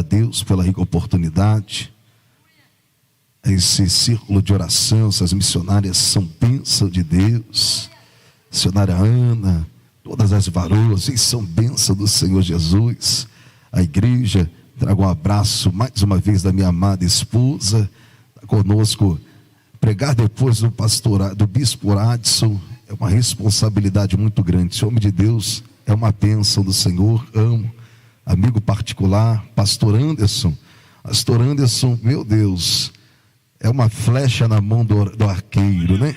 a Deus pela rica oportunidade. Esse círculo de oração, essas missionárias são bênção de Deus. Missionária Ana, todas as varoas, eles são bênção do Senhor Jesus. A igreja, trago um abraço mais uma vez da minha amada esposa, está conosco. Pregar depois do bispo Adson é uma responsabilidade muito grande. Esse homem de Deus é uma bênção do Senhor, amo. Amigo particular, pastor Anderson, meu Deus, é uma flecha na mão do arqueiro, né?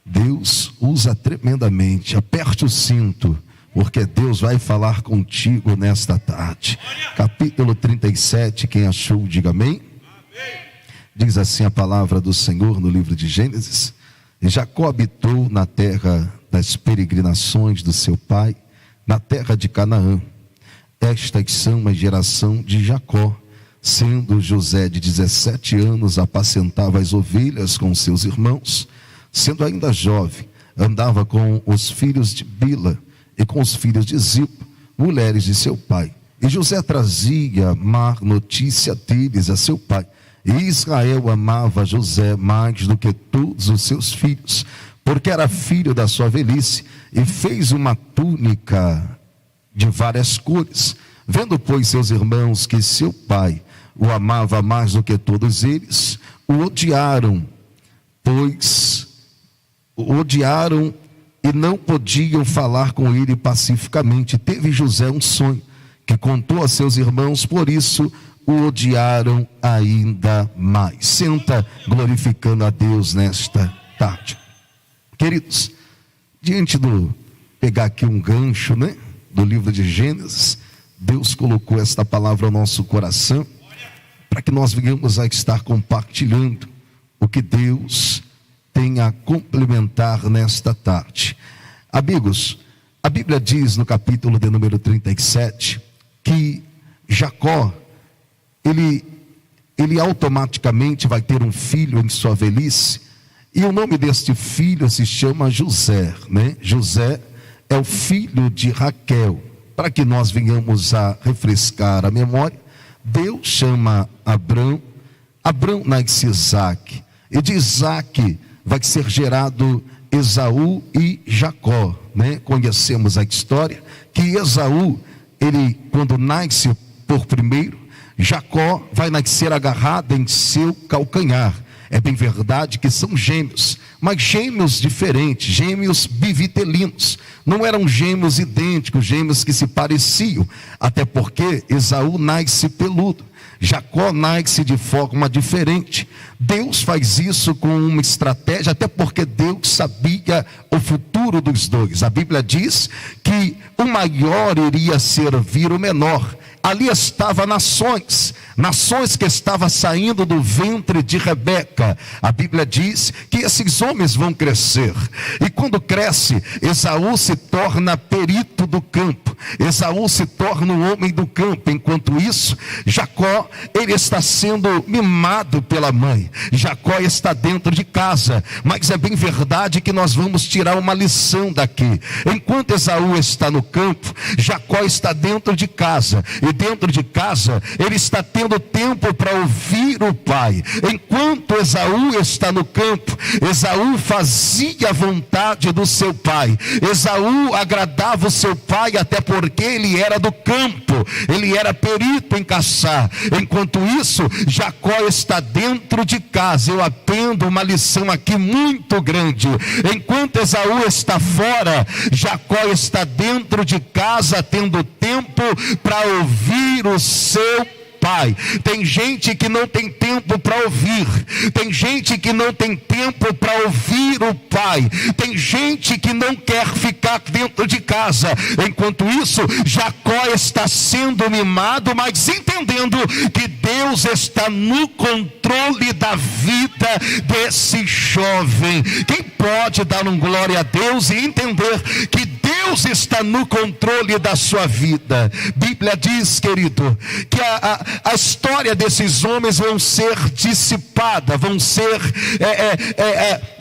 Deus usa tremendamente. Aperte o cinto, porque Deus vai falar contigo nesta tarde. Capítulo 37, quem achou, diga amém. Diz assim a palavra do Senhor no livro de Gênesis: e Jacó habitou na terra das peregrinações do seu pai, na terra de Canaã. Estas são a geração de Jacó. Sendo José de 17 anos, apacentava as ovelhas com seus irmãos. Sendo ainda jovem, andava com os filhos de Bila e com os filhos de Zilpa, mulheres de seu pai. E José trazia má notícia deles a seu pai. E Israel amava José mais do que todos os seus filhos, porque era filho da sua velhice, e fez uma túnica de várias cores. Vendo, pois, seus irmãos que seu pai o amava mais do que todos eles, o odiaram e não podiam falar com ele pacificamente. Teve José um sonho que contou a seus irmãos, por isso o odiaram ainda mais. Senta glorificando a Deus nesta tarde. Queridos, pegar aqui um gancho, né, do livro de Gênesis, Deus colocou esta palavra ao nosso coração, para que nós venhamos a estar compartilhando o que Deus tem a complementar nesta tarde. Amigos, a Bíblia diz no capítulo de número 37, que Jacó, ele automaticamente vai ter um filho em sua velhice, e o nome deste filho se chama José, né? José é o filho de Raquel. Para que nós venhamos a refrescar a memória, Deus chama Abrão nasce Isaac, e de Isaac vai ser gerado Esaú e Jacó, né? Conhecemos a história, que Esaú, ele quando nasce por primeiro, Jacó vai nascer agarrado em seu calcanhar. É bem verdade que são gêmeos, mas gêmeos diferentes, gêmeos bivitelinos. Não eram gêmeos idênticos, gêmeos que se pareciam, até porque Esaú nasce peludo, Jacó nasce de forma diferente. Deus faz isso com uma estratégia, até porque Deus sabia o futuro dos dois. A Bíblia diz que o maior iria servir o menor. Ali estavam nações que estavam saindo do ventre de Rebeca. A Bíblia diz que esses homens vão crescer, e quando cresce, Esaú se torna perito do campo, Esaú se torna o homem do campo. Enquanto isso, Jacó, ele está sendo mimado pela mãe. Jacó está dentro de casa, mas é bem verdade que nós vamos tirar uma lição daqui. Enquanto Esaú está no campo, Jacó está dentro de casa, e dentro de casa ele está tendo tempo para ouvir o pai. Enquanto Esaú está no campo, Esaú fazia a vontade do seu pai, Esaú agradava o seu pai, até porque ele era do campo, ele era perito em caçar. Enquanto isso, Jacó está dentro de casa. Eu aprendo uma lição aqui muito grande. Enquanto Esaú está fora, Jacó está dentro de casa, tendo tempo para ouvir o seu pai. Tem gente que não tem tempo para ouvir, tem gente que não tem tempo para ouvir o pai, tem gente que não quer ficar dentro de casa. Enquanto isso, Jacó está sendo mimado, mas entendendo que Deus está no controle da vida desse jovem. Quem pode dar um glória a Deus e entender que Deus está no controle da sua vida? Bíblia diz, querido, que a história desses homens vão ser dissipada, vão ser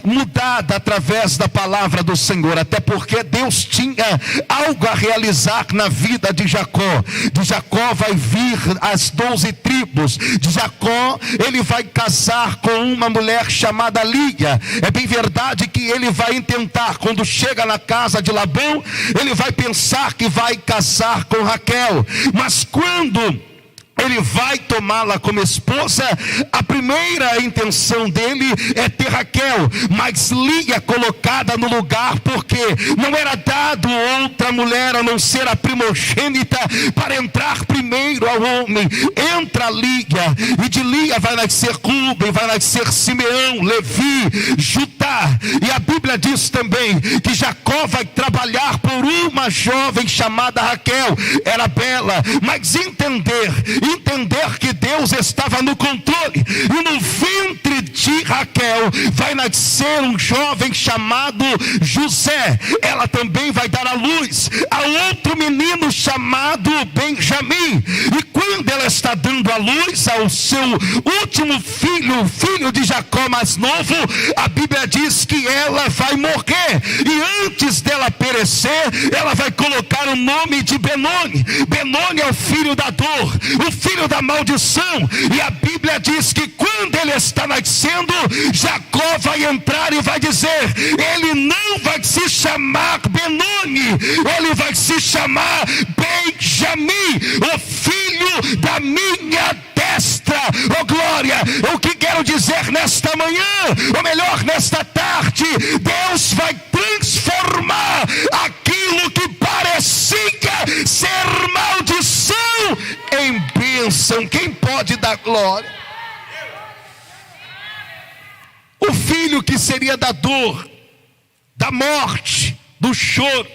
mudada através da palavra do Senhor, até porque Deus tinha algo a realizar na vida de Jacó. De Jacó vai vir as 12 tribos. De Jacó ele vai casar com uma mulher chamada Lia. É bem verdade que ele vai intentar, quando chega na casa de Labão, ele vai pensar que vai casar com Raquel, mas quando ele vai tomá-la como esposa, a primeira intenção dele é ter Raquel, mas Lia colocada no lugar, porque não era dado outra mulher a não ser a primogênita para entrar primeiro ao homem. Entra Lia, e de Lia vai nascer Rúben, vai nascer Simeão, Levi, Judá. E a Bíblia diz também que Jacó vai trabalhar por uma jovem chamada Raquel. Era bela, mas entender que Deus estava no controle, e no ventre de Raquel vai nascer um jovem chamado José. Ela também vai dar à luz a outro menino chamado Benjamim, e quando ela está dando à luz ao seu último filho, o filho de Jacó mais novo, a Bíblia diz que ela vai morrer, e antes dela perecer, ela vai colocar o nome de Benoni. Benoni é o filho da dor, o filho da maldição, e a Bíblia diz que quando ele está nascendo, Jacó vai entrar e vai dizer: ele não vai se chamar Benoni, ele vai se chamar Benjamim, o filho da minha destra. Oh glória! O que quero dizer nesta manhã, ou melhor, nesta tarde, Deus vai transformar aquilo que parecia ser maldição em bênção. Quem pode dar glória? O filho que seria da dor, da morte, do choro,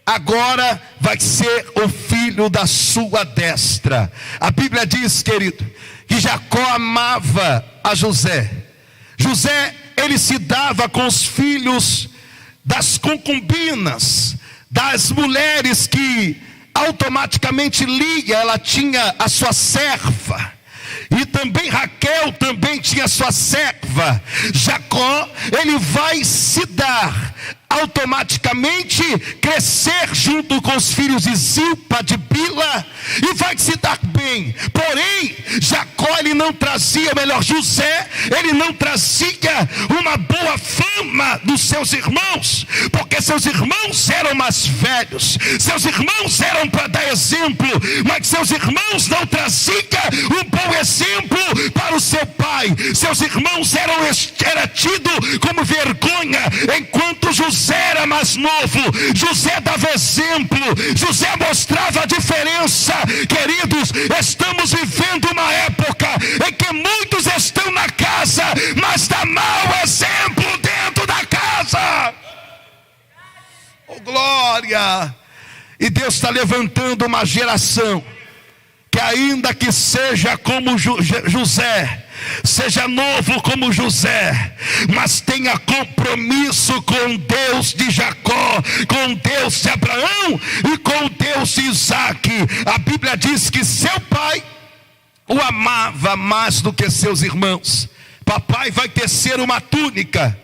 agora vai ser o filho da sua destra. A Bíblia diz, querido, que Jacó amava a José. José, ele se dava com os filhos das concubinas, das mulheres que automaticamente Lia, ela tinha a sua serva, e também Raquel também tinha a sua serva. Jacó, ele vai se dar automaticamente, crescer junto com os filhos de Zilpa, de Bila, e vai se dar bem. Porém, Jacó, ele não trazia, melhor, José, ele não trazia uma boa fama dos seus irmãos, porque seus irmãos eram mais velhos, seus irmãos eram para dar exemplo, mas seus irmãos não traziam um bom exemplo para o seu pai. Seus irmãos era tido como vergonha, enquanto José era mais novo. José dava exemplo, José mostrava a diferença. Queridos, estamos vivendo uma época em que muitos estão na casa, mas dá mau exemplo dentro da casa. Oh glória! E Deus está levantando uma geração que, ainda que seja como José, seja novo como José, mas tenha compromisso com Deus de Jacó, com Deus de Abraão e com Deus de Isaac. A Bíblia diz que seu pai o amava mais do que seus irmãos. Papai vai tecer uma túnica,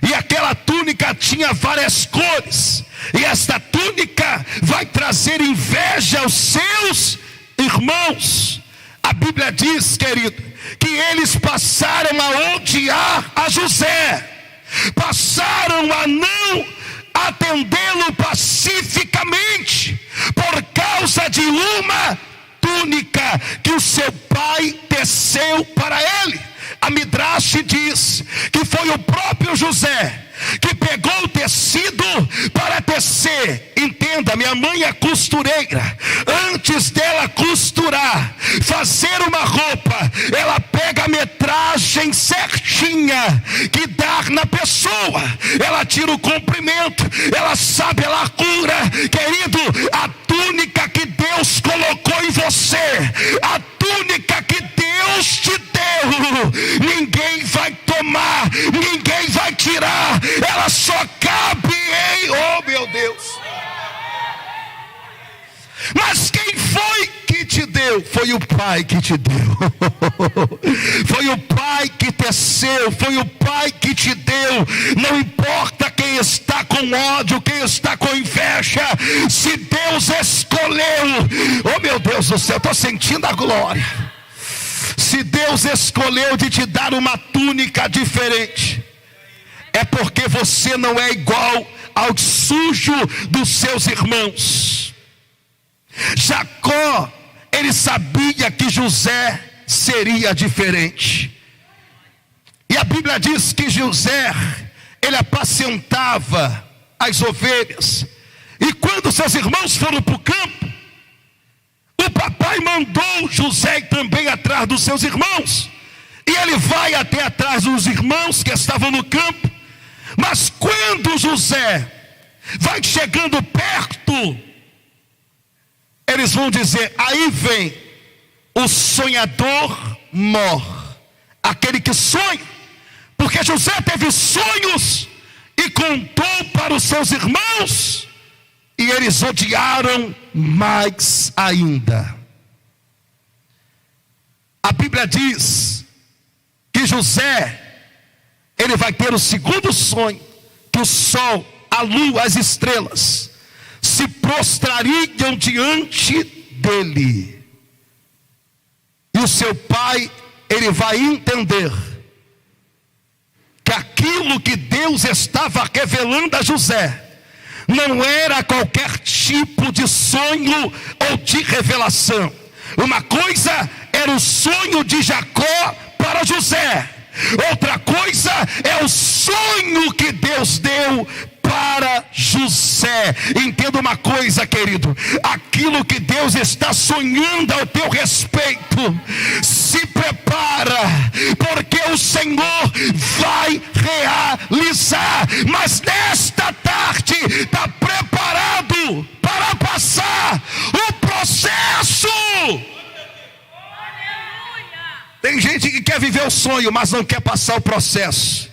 e aquela túnica tinha várias cores, e esta túnica vai trazer inveja aos seus irmãos. A Bíblia diz, querido, que eles passaram a odiar a José, passaram a não atendê-lo pacificamente, por causa de uma túnica que o seu pai teceu para ele. A Midrash diz que foi o próprio José que pegou o tecido para tecer. Entenda, minha mãe é costureira. Antes dela costurar, fazer uma roupa, ela pega a metragem certinha que dá na pessoa, ela tira o comprimento, ela sabe a largura. Querido, a túnica que Deus colocou em você, a túnica que Deus te deu, ninguém vai tomar, ninguém vai tirar, ela só cabe em, oh meu Deus. Mas quem foi que te deu? deu, foi o Pai que te deu. Foi o Pai que teceu, foi o Pai que te deu. Não importa quem está com ódio, quem está com inveja, se Deus escolheu, oh meu Deus do céu, estou sentindo a glória. Se Deus escolheu de te dar uma túnica diferente, é porque você não é igual ao sujo dos seus irmãos. Jacó, ele sabia que José seria diferente. E a Bíblia diz que José, ele apacentava as ovelhas. E quando seus irmãos foram para o campo, o papai mandou José ir também atrás dos seus irmãos. E ele vai até atrás dos irmãos que estavam no campo. Mas quando José vai chegando perto, eles vão dizer: aí vem o sonhador mor, aquele que sonha. Porque José teve sonhos e contou para os seus irmãos, e eles odiaram mais ainda. A Bíblia diz que José, ele vai ter o segundo sonho, que o sol, a lua, as estrelas se prostrariam diante dele. E o seu pai, ele vai entender que aquilo que Deus estava revelando a José não era qualquer tipo de sonho ou de revelação. Uma coisa era o sonho de Jacó para José, outra coisa é o sonho que Deus deu para José. Entenda uma coisa, querido: aquilo que Deus está sonhando ao teu respeito, se prepara, porque o Senhor vai realizar. Mas nesta tarde, está preparado para passar o processo? Tem gente que quer viver o sonho, mas não quer passar o processo.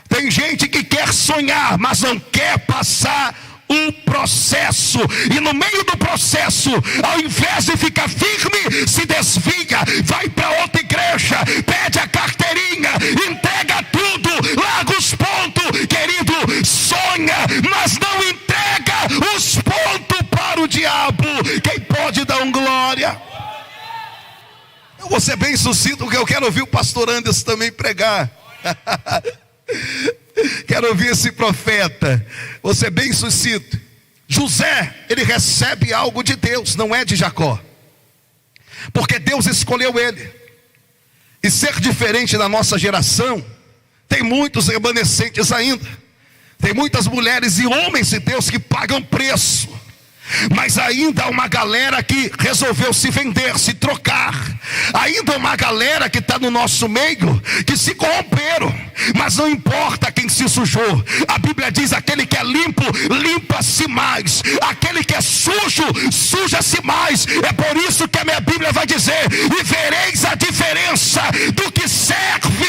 Tem gente que quer sonhar, mas não quer passar o processo. E no meio do processo, ao invés de ficar firme, se desvia, vai para outra igreja, pede a carteirinha, entrega tudo, larga os pontos. Querido, sonha, mas não entrega os pontos para o diabo. Quem pode dar glória? Eu vou ser bem sucinto, porque eu quero ouvir o pastor Anderson também pregar. Quero ouvir esse profeta. Vou ser bem sucinto. José, ele recebe algo de Deus, não é de Jacó, porque Deus escolheu ele. E ser diferente da nossa geração, tem muitos remanescentes ainda. Tem muitas mulheres e homens de Deus que pagam preço. Mas ainda há uma galera que resolveu se vender, se trocar. Ainda há uma galera que está no nosso meio, que se corromperam. Mas não importa quem se sujou. A Bíblia diz: aquele que é limpo, limpa-se mais. Aquele que é sujo, suja-se mais. É por isso que a minha Bíblia vai dizer: e vereis a diferença do que serve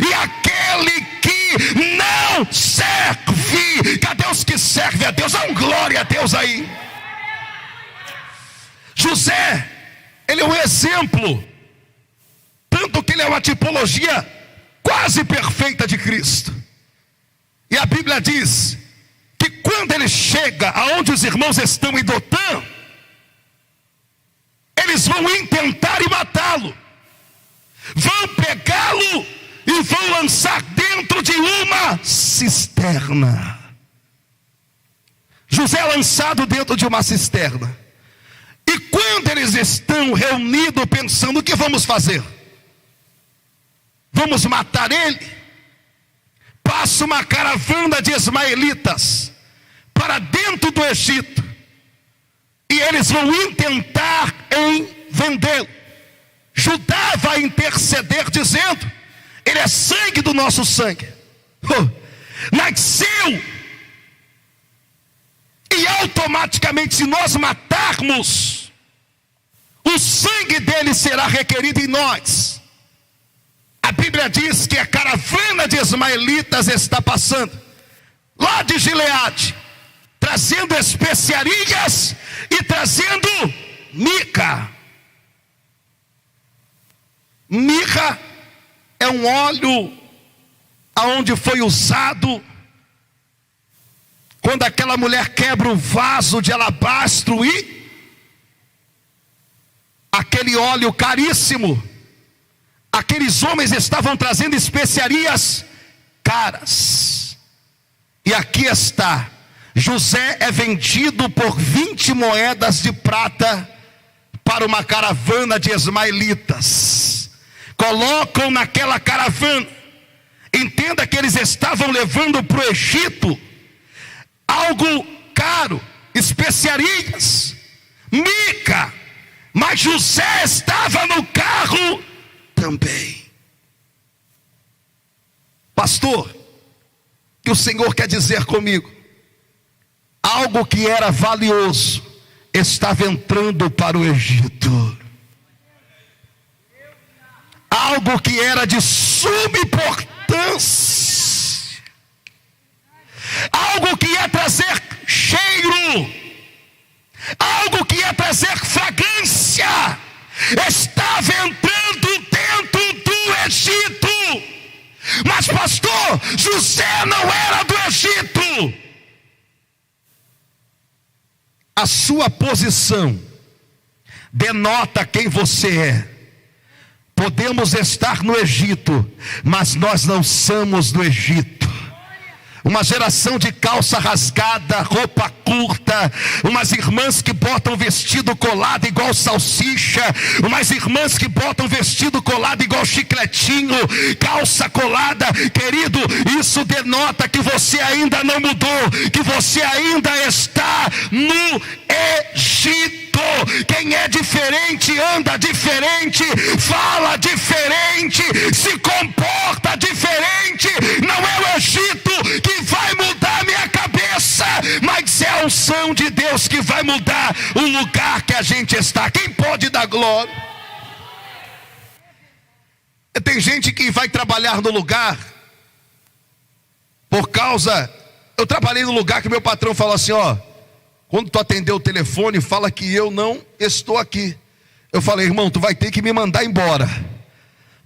e aquele que não serve. Cadê os que servem a Deus? Dá um glória a Deus aí. José, ele é um exemplo, tanto que ele é uma tipologia quase perfeita de Cristo. E a Bíblia diz que quando ele chega aonde os irmãos estão em Dotã, eles vão intentar e matá-lo, vão pegá-lo e vão lançar dentro de uma cisterna. José é lançado dentro de uma cisterna. E quando eles estão reunidos pensando: o que vamos fazer? Vamos matar ele? Passa uma caravana de ismaelitas para dentro do Egito, e eles vão intentar vendê-lo. Judá vai interceder dizendo: ele é sangue do nosso sangue, nasceu. E automaticamente, se nós matarmos, o sangue dele será requerido em nós. A Bíblia diz que a caravana de ismaelitas está passando lá de Gileade, trazendo especiarias e trazendo mica. Mirra é um óleo aonde foi usado quando aquela mulher quebra o vaso de alabastro e aquele óleo caríssimo, aqueles homens estavam trazendo especiarias caras. E aqui está, José é vendido por 20 moedas de prata para uma caravana de ismaelitas. Colocam naquela caravana. Entenda que eles estavam levando para o Egito algo caro, especiarias, mica, mas José estava no carro também. Pastor, o que o Senhor quer dizer comigo? Algo que era valioso estava entrando para o Egito. Algo que era de suma importância, algo que ia trazer cheiro, algo que ia trazer fragrância, estava entrando dentro do Egito. Mas pastor, José não era do Egito. A sua posição denota quem você é. Podemos estar no Egito, mas nós não somos do Egito. Uma geração de calça rasgada, roupa curta, umas irmãs que botam vestido colado igual salsicha, umas irmãs que botam vestido colado igual chicletinho, calça colada. Querido, isso denota que você ainda não mudou, que você ainda está no Egito. Quem é diferente anda diferente, fala diferente, se comporta diferente. Não é o Egito que vai mudar minha cabeça, mas é a unção de Deus que vai mudar o lugar que a gente está. Quem pode dar glória? Tem gente que vai trabalhar no lugar por causa... Eu trabalhei no lugar que meu patrão falou assim, ó, quando tu atender o telefone, fala que eu não estou aqui. Eu falei, irmão, tu vai ter que me mandar embora,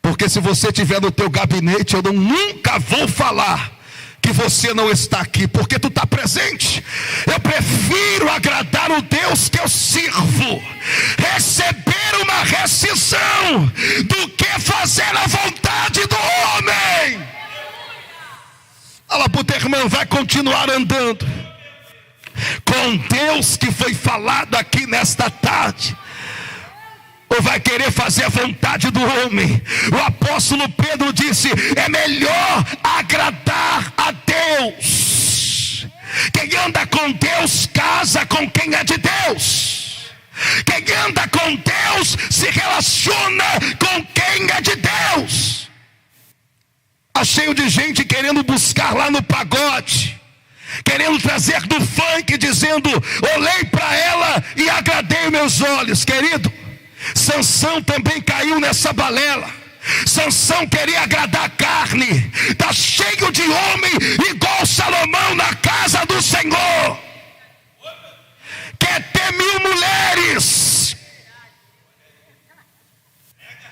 porque se você estiver no teu gabinete, eu nunca vou falar que você não está aqui, porque tu está presente. Eu prefiro agradar o Deus que eu sirvo, receber uma rescisão, do que fazer a vontade do homem. Fala para o teu irmão, vai continuar andando com Deus que foi falado aqui nesta tarde, ou vai querer fazer a vontade do homem? O apóstolo Pedro disse, é melhor agradar a Deus. Quem anda com Deus casa com quem é de Deus. Quem anda com Deus se relaciona com quem é de Deus. Está cheio de gente querendo buscar lá no pagode, querendo trazer do funk, dizendo, olhei para ela e agradei meus olhos. Querido, Sansão também caiu nessa balela. Sansão queria agradar a carne. Está cheio de homem igual Salomão na casa do Senhor, quer ter 1000 mulheres.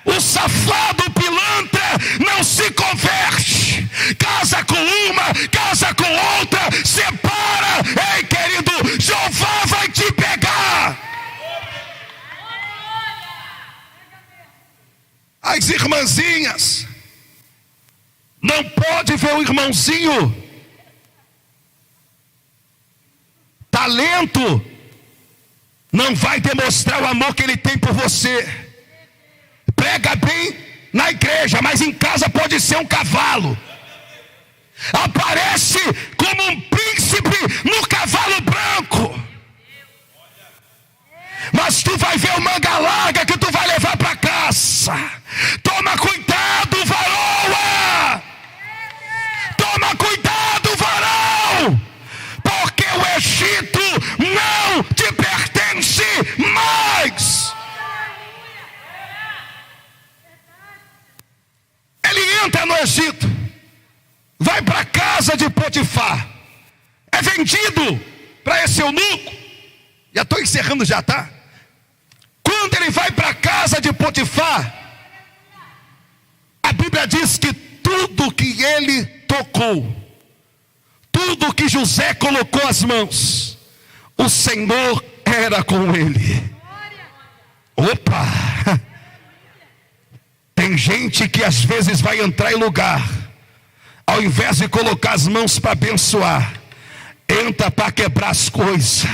O safado pilantra não se converte, casa com uma, casa com outra, separa. Ei, querido, Jeová vai te pegar. As irmãzinhas, não pode ver o irmãozinho. Talento não vai demonstrar o amor que ele tem por você. Prega bem na igreja, mas em casa pode ser um cavalo. Aparece como um príncipe no cavalo branco, mas tu vai ver o manga larga que tu vai levar para casa. Toma cuidado, varoa. Toma cuidado, varão, porque o Egito não te pertence mais. Ele entra no Egito, vai para a casa de Potifar, é vendido para esse eunuco. Já estou encerrando, já tá? Quando ele vai para a casa de Potifar, Bíblia diz que tudo que ele tocou, tudo que José colocou as mãos, o Senhor era com ele. Opa! Tem gente que às vezes vai entrar em lugar, ao invés de colocar as mãos para abençoar, entra para quebrar as coisas,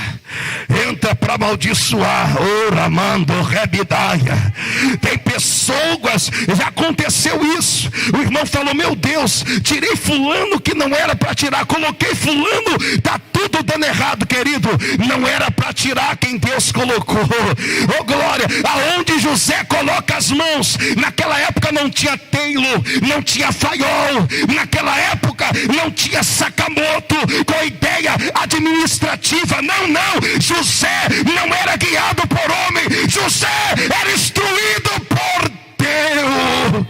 entra para amaldiçoar. Oramando, rebidaia. Tem pessoas, já aconteceu isso. O irmão falou: meu Deus, tirei fulano que não era para tirar, coloquei fulano, está tudo dando errado, querido. Não era para tirar quem Deus colocou. Oh glória, aonde José coloca as mãos, naquela época não tinha Taylor, não tinha Faiol, naquela época não tinha Sakamoto com a ideia administrativa. Não, José não era guiado por homem, José era instruído por Deus.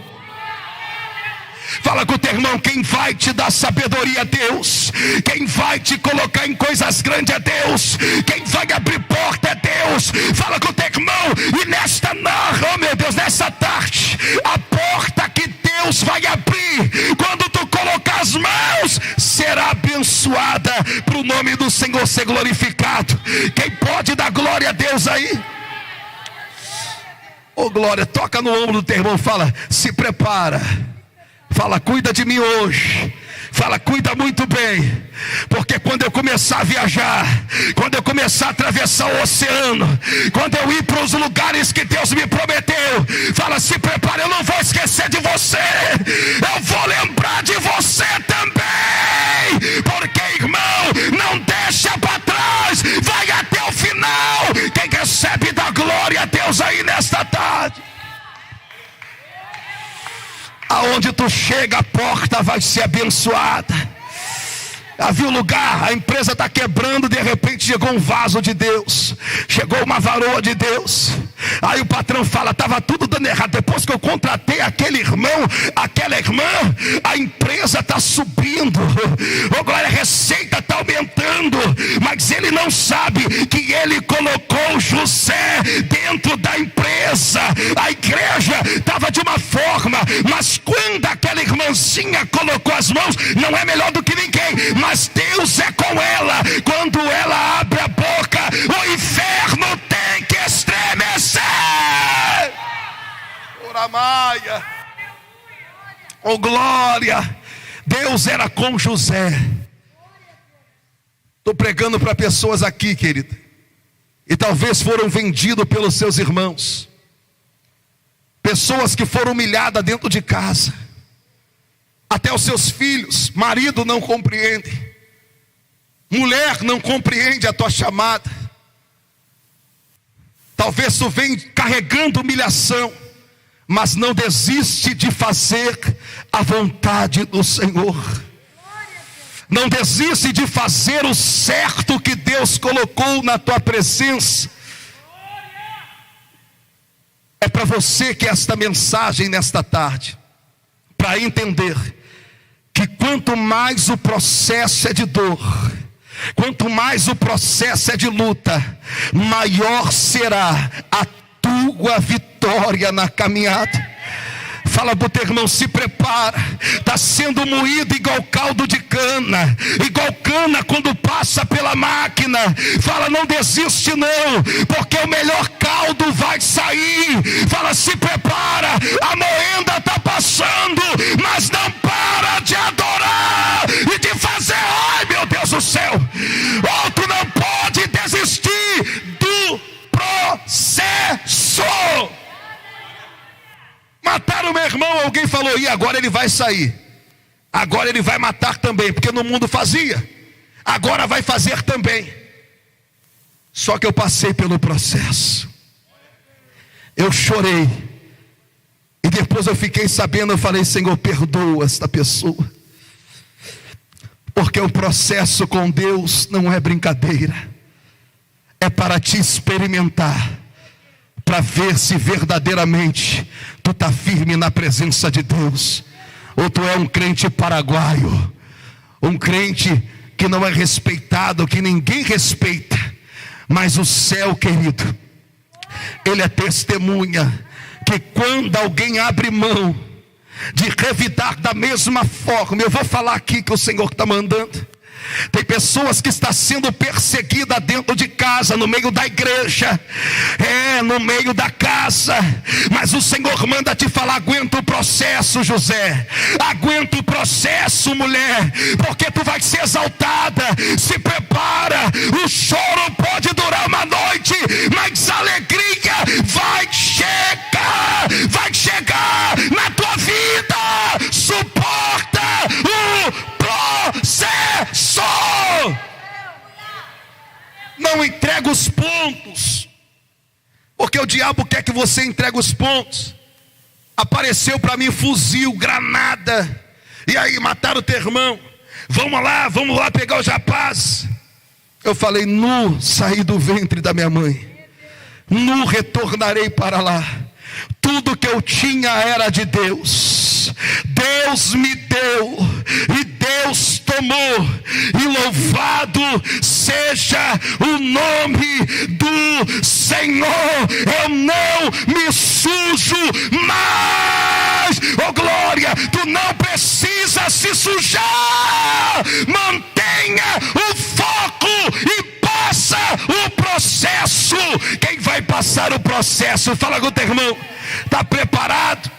Fala com o teu irmão: quem vai te dar sabedoria é Deus, quem vai te colocar em coisas grandes é Deus, quem vai abrir porta é Deus. Fala com o teu irmão: e oh meu Deus, nessa tarde, a porta que Deus vai abrir, quando tu colocar as mãos, será abençoada, para o nome do Senhor ser glorificado. Quem pode dar glória a Deus aí? Oh glória, toca no ombro do teu irmão, fala: se prepara. Fala: cuida de mim hoje. Fala: cuida muito bem, porque quando eu começar a viajar, quando eu começar a atravessar o oceano, quando eu ir para os lugares que Deus me prometeu, fala: se prepara, eu não vou esquecer de você, eu vou lembrar de você também, porque irmão, não deixa para trás, vai até o final. Quem recebe da glória a Deus aí nesta tarde? Aonde tu chega, a porta vai ser abençoada. Havia um lugar, a empresa está quebrando, de repente chegou um vaso de Deus, chegou uma varoa de Deus. Aí o patrão fala: estava tudo dando errado, depois que eu contratei aquele irmão, aquela irmã, a empresa está subindo, oh glória, a receita está aumentando. Mas ele não sabe que ele colocou José dentro da empresa. A igreja estava de uma forma, mas quando aquela irmãzinha colocou as mãos, não é melhor do que ninguém, mas Deus é com ela. Quando ela abre a boca, o inferno tem que estremecer. Oramaia. Oh glória. Deus era com José. Estou pregando para pessoas aqui, querida, e talvez foram vendidos pelos seus irmãos, pessoas que foram humilhadas dentro de casa. Até os seus filhos, marido não compreende, mulher não compreende a tua chamada. Talvez tu vem carregando humilhação, mas não desiste de fazer a vontade do Senhor. Não desiste de fazer o certo que Deus colocou na tua presença. É para você que esta mensagem nesta tarde, para entender que quanto mais o processo é de dor, quanto mais o processo é de luta, maior será a tua vitória na caminhada. Fala para o teu irmão: se prepara, está sendo moído igual caldo de cana, igual cana quando passa pela máquina. Fala: não desiste não, porque o melhor caldo vai sair. Fala: se prepara, a moenda está passando, mas não para de adorar e de fazer. Ai meu Deus do céu, oh, tu não pode desistir do processo. Mataram meu irmão, alguém falou: e agora ele vai sair, agora ele vai matar também, porque no mundo fazia, agora vai fazer também. Só que eu passei pelo processo, eu chorei, e depois eu fiquei sabendo, eu falei: Senhor, perdoa esta pessoa, porque o processo com Deus não é brincadeira, é para te experimentar, para ver se verdadeiramente tu está firme na presença de Deus, ou tu é um crente paraguaio, um crente que não é respeitado, que ninguém respeita. Mas o céu, querido, ele é testemunha que quando alguém abre mão, de revidar da mesma forma. Eu vou falar aqui que o Senhor está mandando. Tem pessoas que estão sendo perseguidas dentro de casa, no meio da igreja, no meio da casa, mas o Senhor manda te falar: aguenta o processo, José, aguenta o processo, mulher, porque tu vai ser exaltada. Se prepara, o choro pode durar uma noite, mas a alegria vai chegar na tua vida. Suporta o processo. Não entrega os pontos, porque o diabo quer que você entregue os pontos. Apareceu para mim fuzil, granada, e aí mataram o teu irmão. Vamos lá pegar os rapazes. Eu falei: nu saí do ventre da minha mãe, nu retornarei para lá. Tudo que eu tinha era de Deus. Deus me deu e Deus tomou, e louvado seja o nome do Senhor. Eu não me sujo mais. Oh glória, tu não precisa se sujar. Mantenha o foco e passa o processo. Quem vai passar o processo? Fala com o teu irmão: está preparado?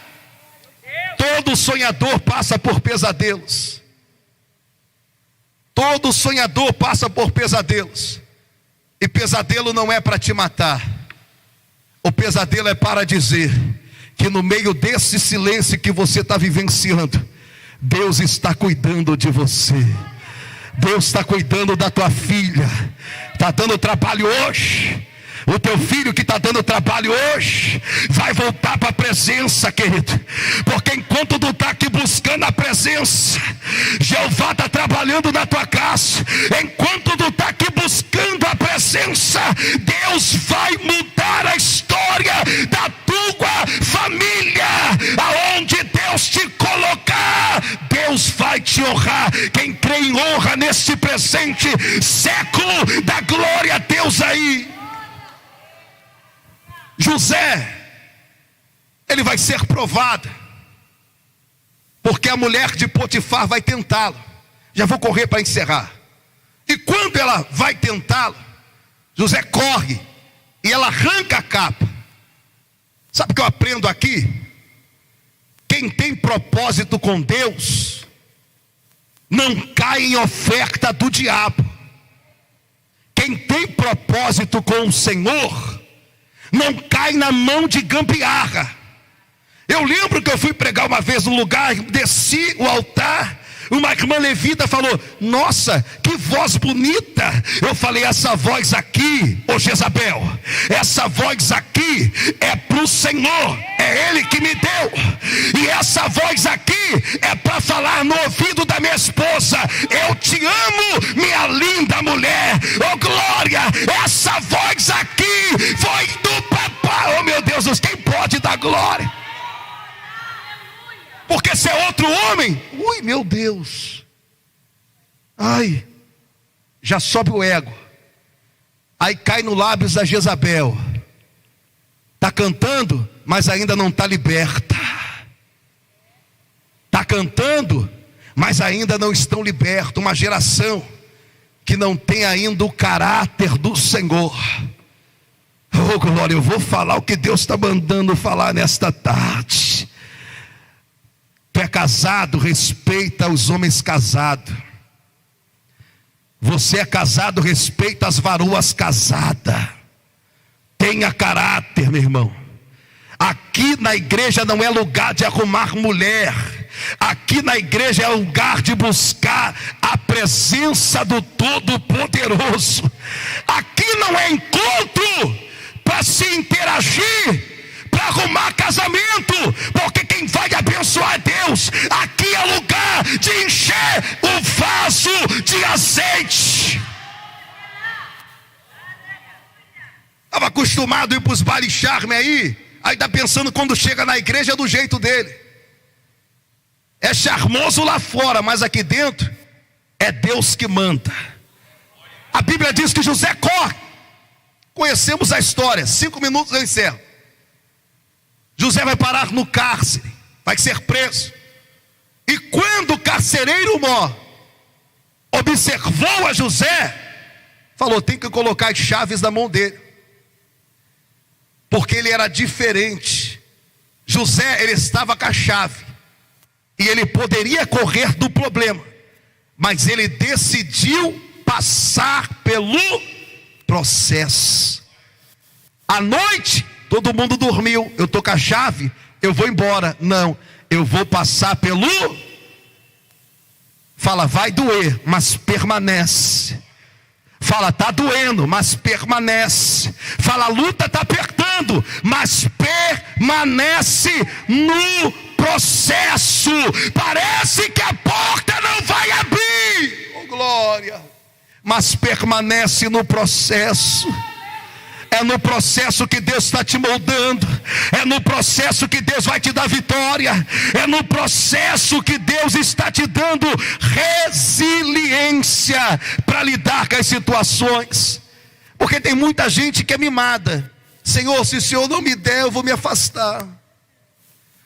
Todo sonhador passa por pesadelos. Todo sonhador passa por pesadelos. E pesadelo não é para te matar. O pesadelo é para dizer que no meio desse silêncio que você está vivenciando, Deus está cuidando de você. Deus está cuidando da tua filha. Está dando trabalho hoje. O teu filho que está dando trabalho hoje vai voltar para a presença, querido. Porque enquanto tu está aqui buscando a presença, Jeová está trabalhando na tua casa. Enquanto tu está aqui buscando a presença, Deus vai mudar a história da tua família. Aonde Deus te colocar, Deus vai te honrar. Quem crê em honra neste presente século, dá glória a Deus aí. José, ele vai ser provado, porque a mulher de Potifar vai tentá-lo. Já vou correr para encerrar. E quando ela vai tentá-lo, José corre e ela arranca a capa. Sabe o que eu aprendo aqui? Quem tem propósito com Deus não cai em oferta do diabo. Quem tem propósito com o Senhor não cai na mão de gambiarra. Eu lembro que eu fui pregar uma vez num lugar, desci o altar, uma irmã levita falou: nossa, que voz bonita. Eu falei: essa voz aqui, ô Jezabel, essa voz aqui é para o Senhor, é Ele que me deu. E essa voz aqui é para falar no ouvido da minha esposa: eu te amo, minha linda mulher. Oh glória, essa voz aqui foi do papai. Oh meu Deus, quem pode dar glória? Porque se é outro homem, ui meu Deus, ai, já sobe o ego. Aí cai no lábios da Jezabel. Está cantando, mas ainda não está liberta. Está cantando, mas ainda não estão libertos. Uma geração que não tem ainda o caráter do Senhor. Oh glória, eu vou falar o que Deus está mandando falar nesta tarde. Tu é casado, respeita os homens casados. Você é casado, respeita as varoas casadas. Tenha caráter, meu irmão. Aqui na igreja não é lugar de arrumar mulher. Aqui na igreja é lugar de buscar a presença do Todo-Poderoso. Aqui não é encontro para se interagir, para arrumar casamento, porque quem vai abençoar é Deus. Aqui é lugar de encher o vaso de azeite. Estava acostumado a ir para os bailes charme aí está pensando quando chega na igreja é do jeito dele. É charmoso lá fora, mas aqui dentro é Deus que manda. A Bíblia diz que José corre. Conhecemos a história, 5 minutos eu encerro. José vai parar no cárcere. vai ser preso. E quando o carcereiro Mó observou a José, falou: tem que colocar as chaves na mão dele, porque ele era diferente. José, ele estava com a chave, e ele poderia correr do problema, mas ele decidiu passar pelo processo. À noite, todo mundo dormiu. Eu estou com a chave, eu vou embora. Não, eu vou passar pelo... Fala, vai doer, mas permanece. Fala, está doendo, mas permanece. Fala, a luta está apertando, mas permanece no processo. Parece que a porta não vai abrir, oh glória, mas permanece no processo. É no processo que Deus está te moldando. É no processo que Deus vai te dar vitória. É no processo que Deus está te dando resiliência para lidar com as situações. Porque tem muita gente que é mimada. Senhor, se o Senhor não me der, eu vou me afastar.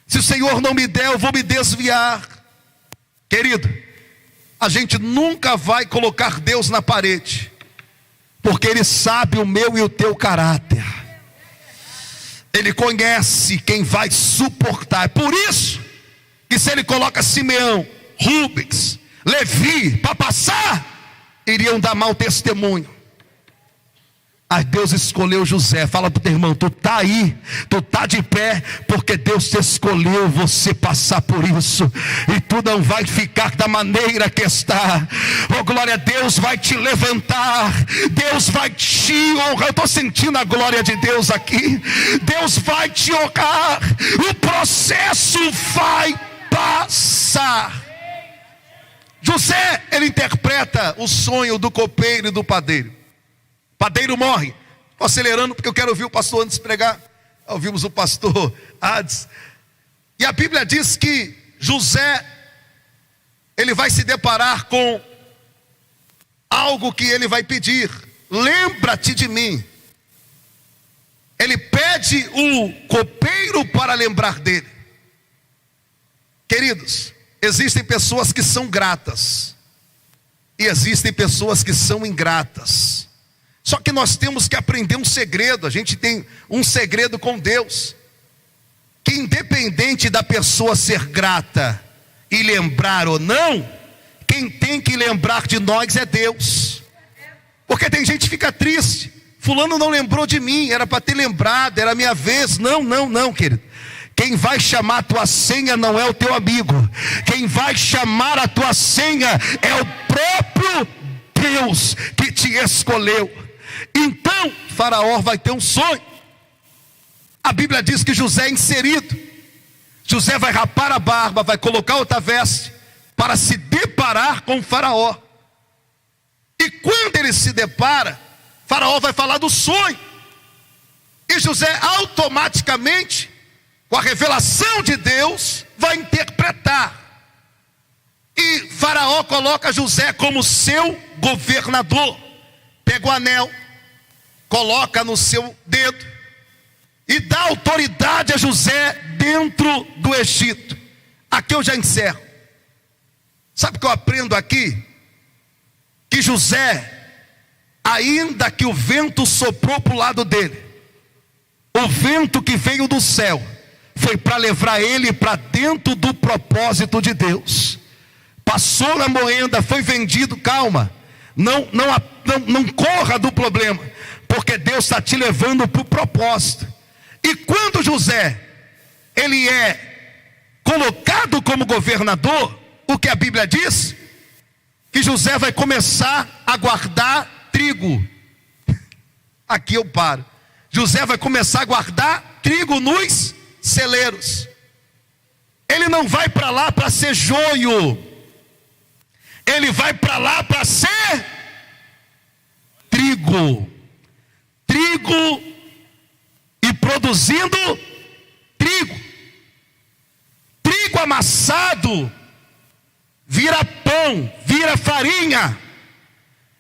Se o Senhor não me der, eu vou me desviar. Querido, a gente nunca vai colocar Deus na parede, porque Ele sabe o meu e o teu caráter. Ele conhece quem vai suportar. Por isso que se Ele coloca Simeão, Rubens, Levi para passar, iriam dar mau testemunho. Aí Deus escolheu José. Fala para o teu irmão: tu está aí, tu está de pé, porque Deus te escolheu você passar por isso, e tu não vai ficar da maneira que está. Oh glória a Deus, vai te levantar, Deus vai te honrar. Eu estou sentindo a glória de Deus aqui. Deus vai te honrar, o processo vai passar. José, ele interpreta o sonho do copeiro e do padeiro. O padeiro morre. Estou acelerando porque eu quero ouvir o pastor antes de pregar. Ouvimos o pastor Hades. E a Bíblia diz que José, ele vai se deparar com algo que ele vai pedir: lembra-te de mim. Ele pede o copeiro para lembrar dele. Queridos, existem pessoas que são gratas e existem pessoas que são ingratas. Só que nós temos que aprender um segredo. A gente tem um segredo com Deus, que independente da pessoa ser grata e lembrar ou não, quem tem que lembrar de nós é Deus. Porque tem gente que fica triste: fulano não lembrou de mim, era para ter lembrado, era a minha vez. Não, querido. Quem vai chamar a tua senha não é o teu amigo. Quem vai chamar a tua senha é o próprio Deus que te escolheu. Então Faraó vai ter um sonho. A Bíblia diz que José é inserido. José vai rapar a barba, vai colocar outra veste, para se deparar com Faraó. E quando ele se depara, Faraó vai falar do sonho, e José automaticamente, com a revelação de Deus, vai interpretar. E Faraó coloca José como seu governador. Pega o anel, coloca no seu dedo e dá autoridade a José dentro do Egito. Aqui eu já encerro. Sabe o que eu aprendo aqui? Que José, ainda que o vento soprou para o lado dele, o vento que veio do céu foi para levar ele para dentro do propósito de Deus. Passou na moenda, foi vendido. Calma, não corra do problema, porque Deus está te levando para o propósito. E quando José, ele é colocado como governador, o que a Bíblia diz? Que José vai começar a guardar trigo. Aqui eu paro. José vai começar a guardar trigo nos celeiros. Ele não vai para lá para ser joio, ele vai para lá para ser trigo. Trigo, e produzindo trigo. Trigo amassado vira pão, vira farinha.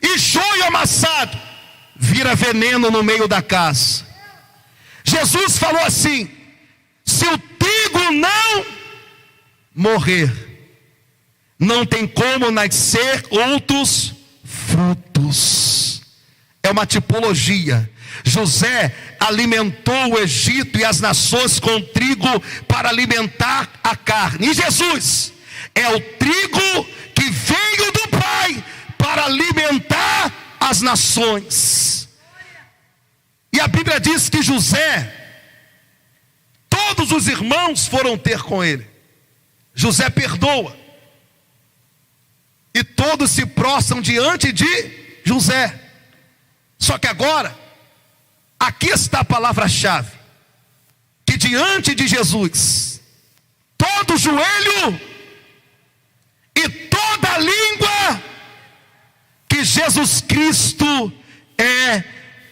E joio amassado vira veneno no meio da casa. Jesus falou assim: se o trigo não morrer, não tem como nascer outros frutos. É uma tipologia. José alimentou o Egito e as nações com trigo para alimentar a carne. E Jesus é o trigo que veio do Pai para alimentar as nações. E a Bíblia diz que José, todos os irmãos foram ter com ele. José perdoa. E todos se prostram diante de José. Só que agora, aqui está a palavra-chave. Que diante de Jesus, todo joelho e toda língua, que Jesus Cristo é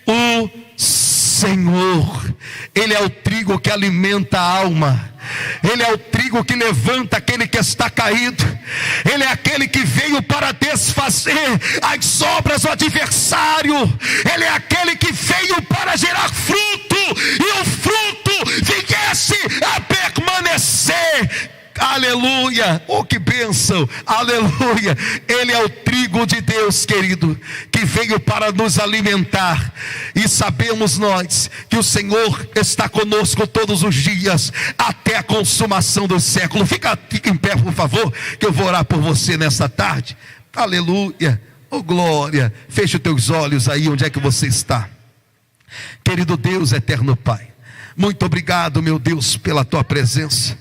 o Senhor. Ele é o trigo que alimenta a alma. Ele é o trigo que levanta aquele que está caído. Ele é aquele que veio para desfazer as obras do adversário. Ele é aquele que veio para gerar fruto, e o fruto viesse a permanecer. Aleluia, oh que bênção, aleluia. Ele é o trigo de Deus, querido, que veio para nos alimentar. E sabemos nós que o Senhor está conosco todos os dias, até a consumação do século. Fica em pé, por favor, que eu vou orar por você nessa tarde. Aleluia, oh glória. Feche os teus olhos aí onde é que você está. Querido Deus, eterno Pai, muito obrigado, meu Deus, pela tua presença.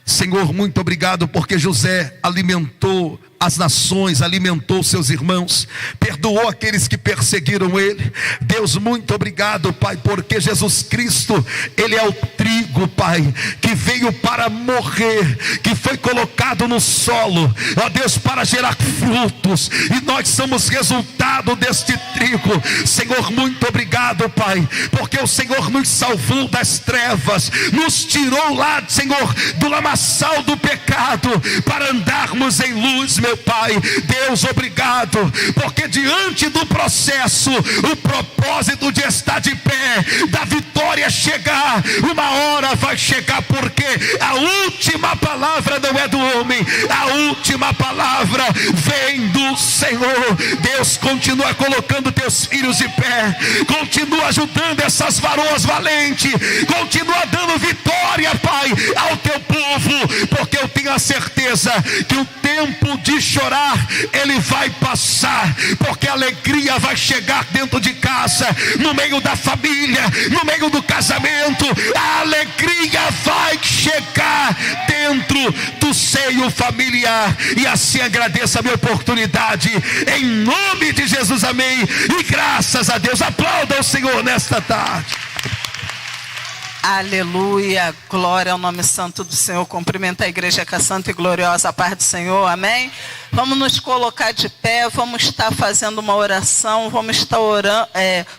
Senhor, muito obrigado porque José alimentou as nações, alimentou seus irmãos, perdoou aqueles que perseguiram ele. Deus, muito obrigado, Pai, porque Jesus Cristo, Ele é o trigo, Pai, que veio para morrer, que foi colocado no solo, ó Deus, para gerar frutos, e nós somos resultado deste trigo. Senhor, muito obrigado, Pai, porque o Senhor nos salvou das trevas, nos tirou lá, Senhor, do lamaçal do pecado, para andarmos em luz, meu Pai. Deus, obrigado, porque diante do processo, o propósito de estar de pé, da vitória chegar, uma hora vai chegar, porque a última palavra não é do homem, a última palavra vem do Senhor. Deus, continua colocando teus filhos de pé, continua ajudando essas varoas valentes, continua dando vitória, Pai, ao teu povo, porque eu tenho a certeza que o tempo de chorar, ele vai passar, porque a alegria vai chegar dentro de casa, no meio da família, no meio do casamento. A alegria vai chegar dentro do seio familiar, e assim agradeço a minha oportunidade, em nome de Jesus, amém, e graças a Deus. Aplauda o Senhor nesta tarde. Aleluia, glória ao nome santo do Senhor. Cumprimento a igreja com a santa e gloriosa paz do Senhor, amém? Vamos nos colocar de pé, vamos estar fazendo uma oração, vamos estar orando,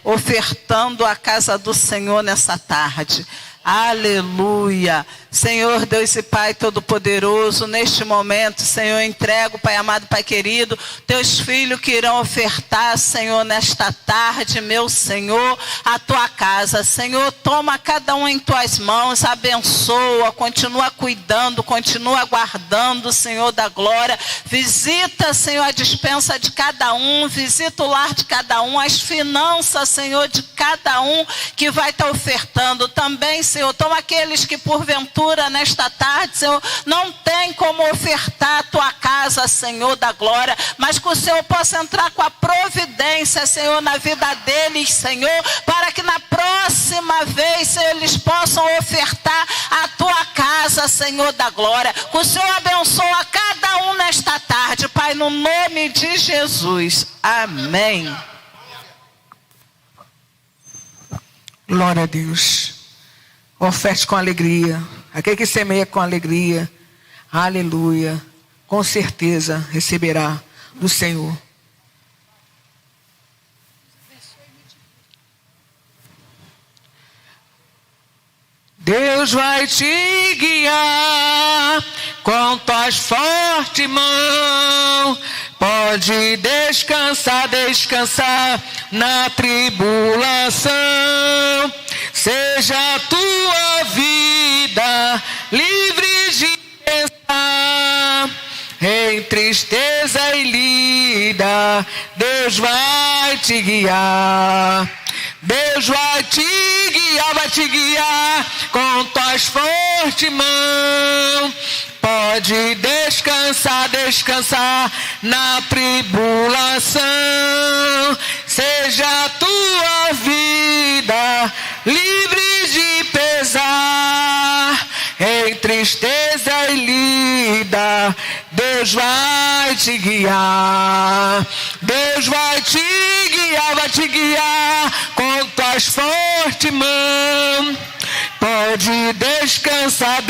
ofertando a casa do Senhor nessa tarde. Aleluia. Senhor Deus e Pai Todo-Poderoso, neste momento, Senhor, eu entrego, Pai amado, Pai querido, teus filhos que irão ofertar, Senhor, nesta tarde, meu Senhor, a tua casa. Senhor, toma cada um em tuas mãos, abençoa, continua cuidando, continua guardando, Senhor da glória. Visita, Senhor, a despensa de cada um, visita o lar de cada um, as finanças, Senhor, de cada um que vai estar ofertando. Também, Senhor, toma aqueles que porventura nesta tarde, Senhor, não tem como ofertar a tua casa, Senhor da glória, mas que o Senhor possa entrar com a providência, Senhor, na vida deles, Senhor, para que na próxima vez, Senhor, eles possam ofertar a tua casa, Senhor da glória. Que o Senhor abençoe a cada um nesta tarde, Pai, no nome de Jesus, amém. Glória a Deus. Oferte com alegria. Aquele que semeia com alegria, aleluia, com certeza receberá do Senhor. Deus vai te guiar com tuas fortes mãos. Pode descansar, descansar na tribulação. Seja a tua vida livre de pensar Em tristeza e lida, Deus vai te guiar. Deus vai te guiar com tuas fortes mãos. Pode descansar na tribulação. Seja a tua vida livre de pesar. Em tristeza e lida, Deus vai te guiar. Deus vai te guiar com tuas fortes mãos. Pode descansar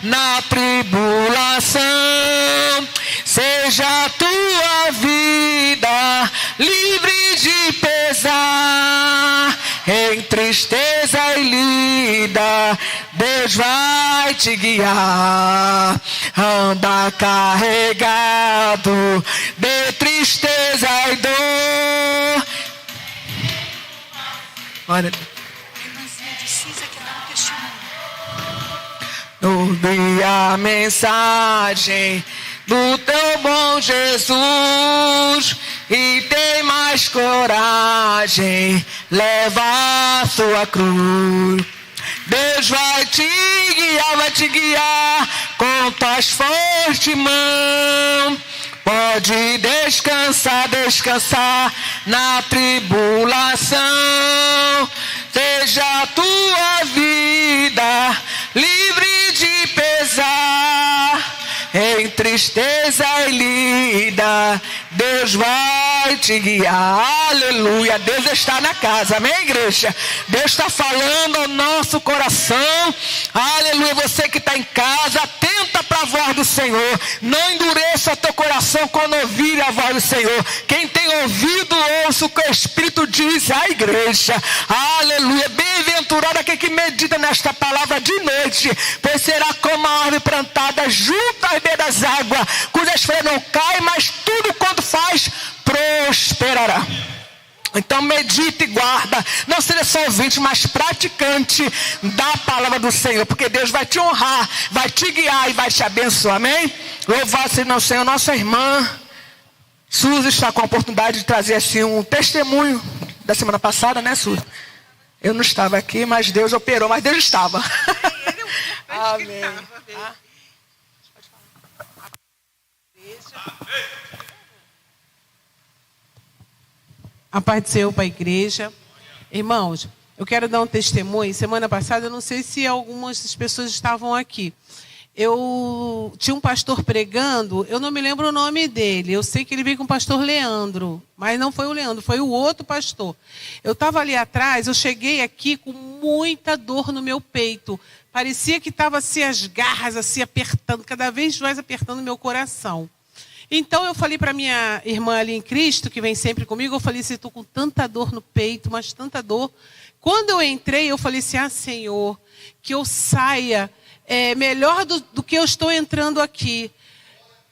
na tribulação. Seja a tua vida livre de pesar. Em tristeza e lida, Deus vai te guiar. Anda carregado de tristeza e dor. Olha. Ouvi a mensagem do teu bom Jesus e tem mais coragem, leva a sua cruz. Deus vai te guiar com tuas fortes mãos. Pode descansar na tribulação. Seja a tua vida livre de pesar. Em tristeza e lida, Deus vai te guiar. Aleluia. Deus está na casa, amém, igreja? Deus está falando ao nosso coração. Aleluia. Você que está em casa, atenta para a voz do Senhor. Não endureça teu coração quando ouvir a voz do Senhor. Quem tem ouvido, ouça o que o Espírito diz à igreja. Aleluia. Bem-aventurado aquele que medita nesta palavra de noite, pois será como a árvore plantada junto às beiras das águas, cujas folhas não caem, mas tudo quanto faz prosperará. Então medite e guarda. Não seja só ouvinte, mas praticante da palavra do Senhor, porque Deus vai te honrar, vai te guiar e vai te abençoar, amém? Louvado seja o Senhor. Nossa irmã Suzy está com a oportunidade de trazer assim um testemunho da semana passada, né, Suzy? Eu não estava aqui, mas Deus operou, mas Deus estava. Amém. A paz do Senhor para a igreja. Irmãos, eu quero dar um testemunho. Semana passada, eu não sei se algumas das pessoas estavam aqui. Eu tinha um pastor pregando, eu não me lembro o nome dele. Eu sei que ele veio com o pastor Leandro, mas não foi o Leandro, foi o outro pastor. Eu estava ali atrás, eu cheguei aqui com muita dor no meu peito. Parecia que estava assim, as garras assim, apertando, cada vez mais apertando meu coração. Então eu falei para minha irmã ali em Cristo, que vem sempre comigo, eu falei assim, estou com tanta dor no peito, mas tanta dor. Quando eu entrei, eu falei assim, Senhor, que eu saia melhor do que eu estou entrando aqui.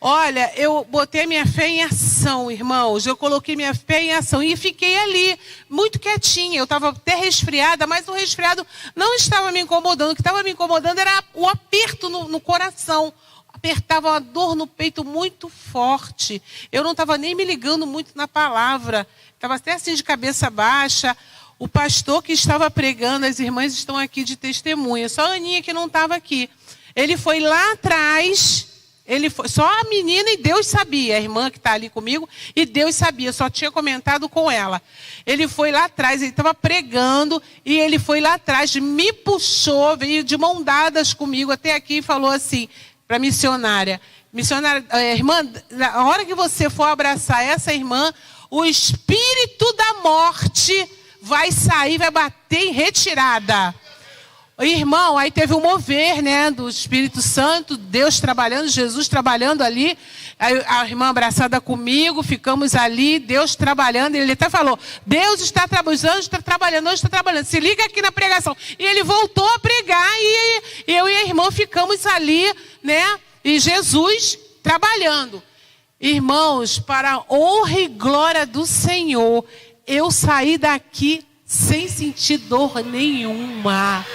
Olha, eu botei minha fé em ação, irmãos, eu coloquei minha fé em ação e fiquei ali, muito quietinha. Eu estava até resfriada, mas o resfriado não estava me incomodando. O que estava me incomodando era o aperto no coração. Apertava uma dor no peito muito forte. Eu não estava nem me ligando muito na palavra. Estava até assim de cabeça baixa. O pastor que estava pregando, as irmãs estão aqui de testemunha. Só a Aninha que não estava aqui. Ele foi lá atrás. Só a menina e Deus sabia. A irmã que está ali comigo e Deus sabia. Só tinha comentado com ela. Ele foi lá atrás. Ele estava pregando e ele foi lá atrás. Me puxou, veio de mão dadas comigo até aqui e falou assim... Para a missionária, irmã, na hora que você for abraçar essa irmã, o espírito da morte vai sair, vai bater em retirada. Irmão, aí teve um mover, né, do Espírito Santo, Deus trabalhando, Jesus trabalhando ali, a irmã abraçada comigo, ficamos ali, Deus trabalhando, ele até falou, Deus está trabalhando, se liga aqui na pregação. E ele voltou a pregar e eu e a irmã ficamos ali, né, e Jesus trabalhando. Irmãos, para a honra e glória do Senhor, eu saí daqui sem sentir dor nenhuma.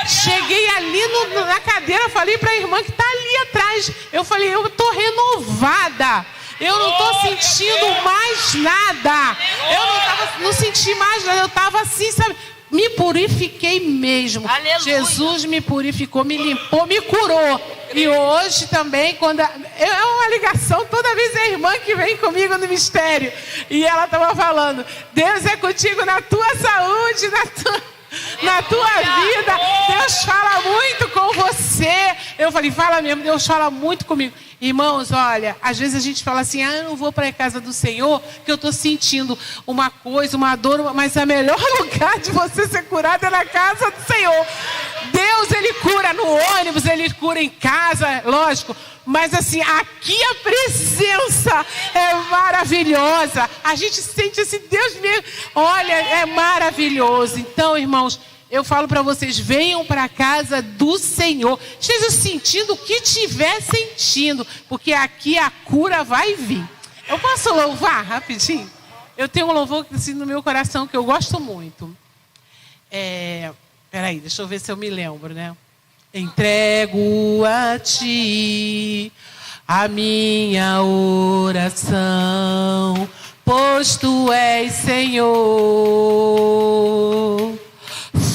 Cheguei ali na cadeira, falei para a irmã que está ali atrás. mais. Eu falei, eu estou renovada. Eu não estou sentindo mais nada. Eu não senti mais nada. Eu estava assim, sabe? Me purifiquei mesmo. Aleluia. Jesus me purificou, me limpou, me curou. E hoje também, quando é uma ligação, toda vez é a irmã que vem comigo no mistério. E ela estava falando, Deus é contigo na tua saúde, na tua vida. Deus fala muito com você. Eu falei, fala mesmo, Deus fala muito comigo. Irmãos, olha, às vezes a gente fala assim, eu não vou para a casa do Senhor, que eu estou sentindo uma coisa, uma dor, mas o melhor lugar de você ser curado é na casa do Senhor. Deus, Ele cura no ônibus, Ele cura em casa, lógico, mas assim, aqui a presença é maravilhosa. A gente sente esse Deus mesmo, olha, é maravilhoso. Então, irmãos, eu falo para vocês, venham para a casa do Senhor. Esteja sentindo o que estiver sentindo, porque aqui a cura vai vir. Eu posso louvar rapidinho? Eu tenho um louvor assim, no meu coração que eu gosto muito. Peraí, deixa eu ver se eu me lembro, né? Entrego a ti a minha oração, pois tu és Senhor,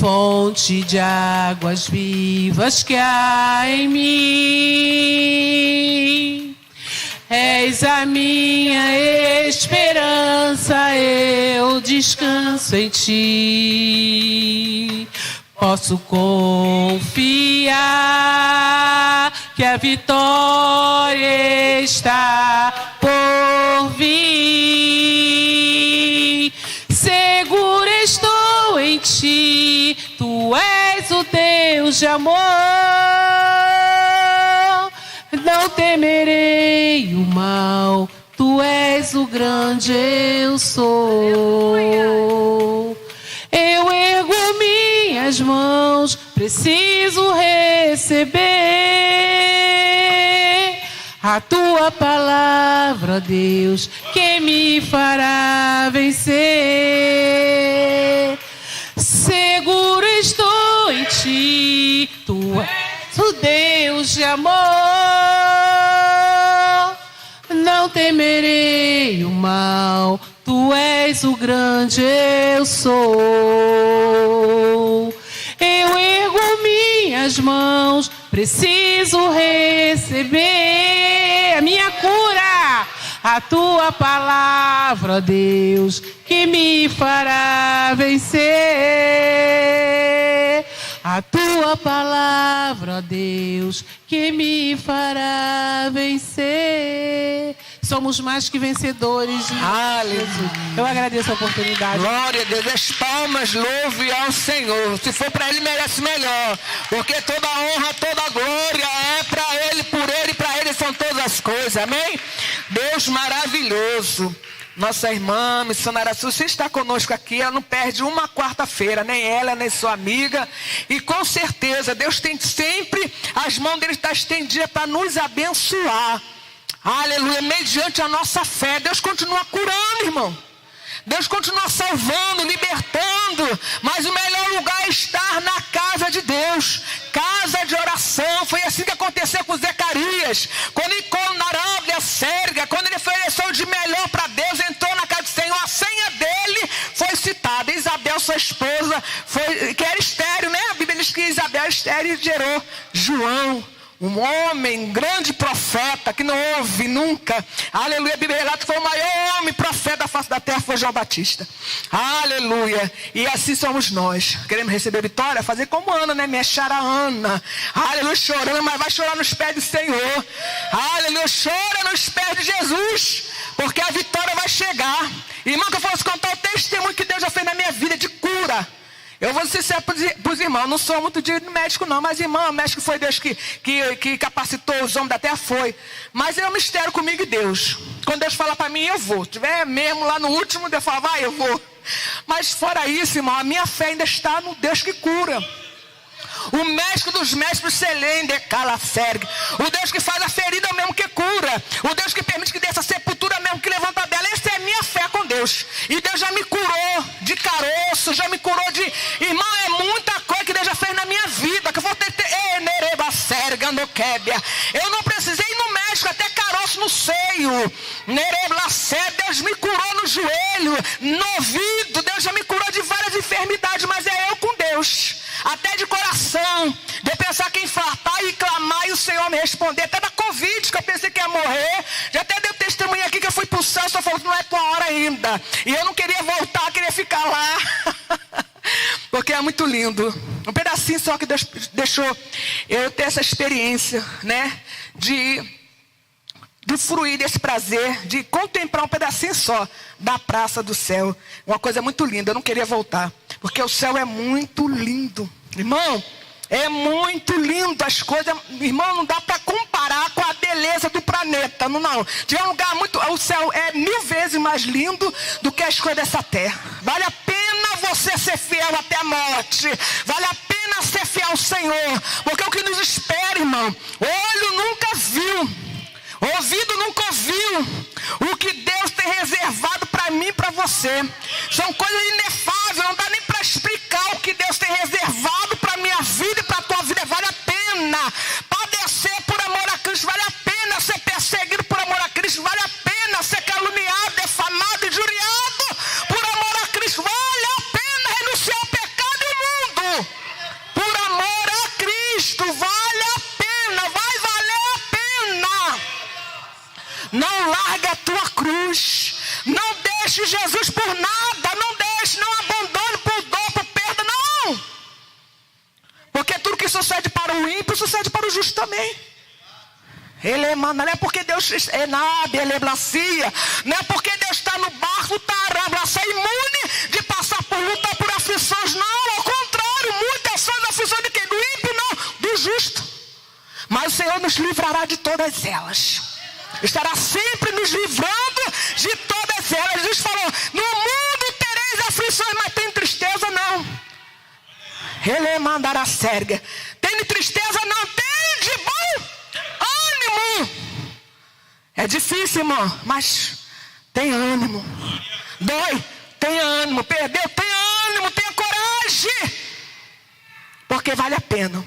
fonte de águas vivas que há em mim. És a minha esperança, eu descanso em ti. Posso confiar que a vitória está por vir. Seguro estou em ti, tu és o Deus de amor. Não temerei o mal, tu és o grande eu sou. Eu ergo minhas mãos, preciso receber a tua palavra, Deus, que me fará vencer. Seguro estou em ti, tu és o Deus de amor. Não temerei o mal, tu és o grande eu sou. Eu ergo minhas mãos, preciso receber a minha cura, a tua palavra, Deus, que me fará vencer. A tua palavra, Deus, que me fará vencer. Somos mais que vencedores. Aleluia. Eu agradeço a oportunidade. Glória a Deus. As palmas, louve ao Senhor. Se for para Ele, merece melhor. Porque toda honra, toda glória é para Ele, por Ele e para Ele são todas as coisas. Amém? Deus maravilhoso. Nossa irmã missionária Suzy está conosco aqui, ela não perde uma quarta-feira, nem ela, nem sua amiga. E com certeza, Deus tem sempre, as mãos dele estão estendidas para nos abençoar. Aleluia, mediante a nossa fé. Deus continua curando, irmão. Deus continua salvando, libertando. Mas o melhor lugar é estar na casa de Deus. Casa de oração. Foi assim que aconteceu com Zacarias. Quando ele ofereceu de melhor para Deus, entrou na casa do Senhor. A senha dele foi citada. Isabel, sua esposa, que era estéril, né? A Bíblia diz que Isabel era estéril e gerou João. Um homem, grande profeta, que não houve nunca. Aleluia, a Bíblia relata que foi o maior homem profeta da face da terra, foi João Batista. Aleluia. E assim somos nós. Queremos receber vitória? Fazer como Ana, né? Minha chara Ana. Aleluia, chorando, mas vai chorar nos pés do Senhor. Aleluia, chora nos pés de Jesus. Porque a vitória vai chegar. Irmão, que eu fosse contar o testemunho que Deus já fez na minha vida de cura. Eu vou ser sincero para os irmãos, não sou muito de médico não, mas irmão, o médico foi Deus que capacitou os homens da terra, foi. Mas é um mistério comigo e Deus. Quando Deus fala para mim, eu vou. Se tiver mesmo lá no último, Deus fala, vai, eu vou. Mas fora isso, irmão, a minha fé ainda está no Deus que cura. O mestre dos mestres, Selende, Calacergue. O Deus que faz a ferida mesmo que cura. O Deus que permite que dê essa sepultura mesmo que levanta a bela. Essa é a minha fé com Deus. E Deus já me curou de caroço, já me curou de... Irmão, é muita coisa que Deus já fez na minha vida. Que eu vou ter... Eu não precisei no seio. Deus me curou no joelho, no ouvido. Deus já me curou de várias enfermidades, mas é eu com Deus. Até de coração, de eu pensar que infartar e clamar e o Senhor me responder. Até da Covid, que eu pensei que ia morrer. Já até deu testemunho aqui que eu fui pro céu, o Senhor falou que não é tua hora ainda. E eu não queria voltar, queria ficar lá. Porque é muito lindo. Um pedacinho só que Deus deixou eu ter essa experiência, né? De fruir desse prazer, de contemplar um pedacinho só da praça do céu. Uma coisa muito linda, eu não queria voltar. Porque o céu é muito lindo. Irmão, é muito lindo as coisas. Irmão, não dá para comparar com a beleza do planeta. Não. Tiver um lugar muito... O céu é 1000 vezes mais lindo do que as coisas dessa terra. Vale a pena você ser fiel até a morte. Vale a pena ser fiel ao Senhor. Porque o que nos espera, irmão, o olho nunca viu, o ouvido nunca ouviu o que Deus tem reservado para mim e para você. São coisas inefáveis, não dá nem para explicar o que Deus tem reservado para a minha vida e para a tua vida. Vale a pena padecer por amor a Cristo, vale a pena ser perseguido por amor a Cristo, vale a pena ser caluniado, defamado, injuriado por amor a Cristo. Vale a pena renunciar ao pecado e ao mundo por amor a Cristo. Vale a pena, vai valer a pena. Não larga a tua cruz. Não deixe Jesus por nada. Não deixe, não abandone por dor, por perda, não. Porque tudo que sucede para o ímpio, sucede para o justo também. Ele é manda, não é porque Deus é nada, ele é blacia. Não é porque Deus está no barco, está imune de passar por luta, por aflições, não. Ao contrário, muitas são as aflições de quem? Do ímpio, não, do justo. Mas o Senhor nos livrará de todas elas. Estará sempre nos livrando de todas elas. Jesus falou: no mundo tereis aflições, mas tem tristeza não. Ele mandará serga. Tem tristeza não, tem de bom ânimo. É difícil, irmão, mas tem ânimo. Dói, tem ânimo. Perdeu, tem ânimo, tenha coragem. Porque vale a pena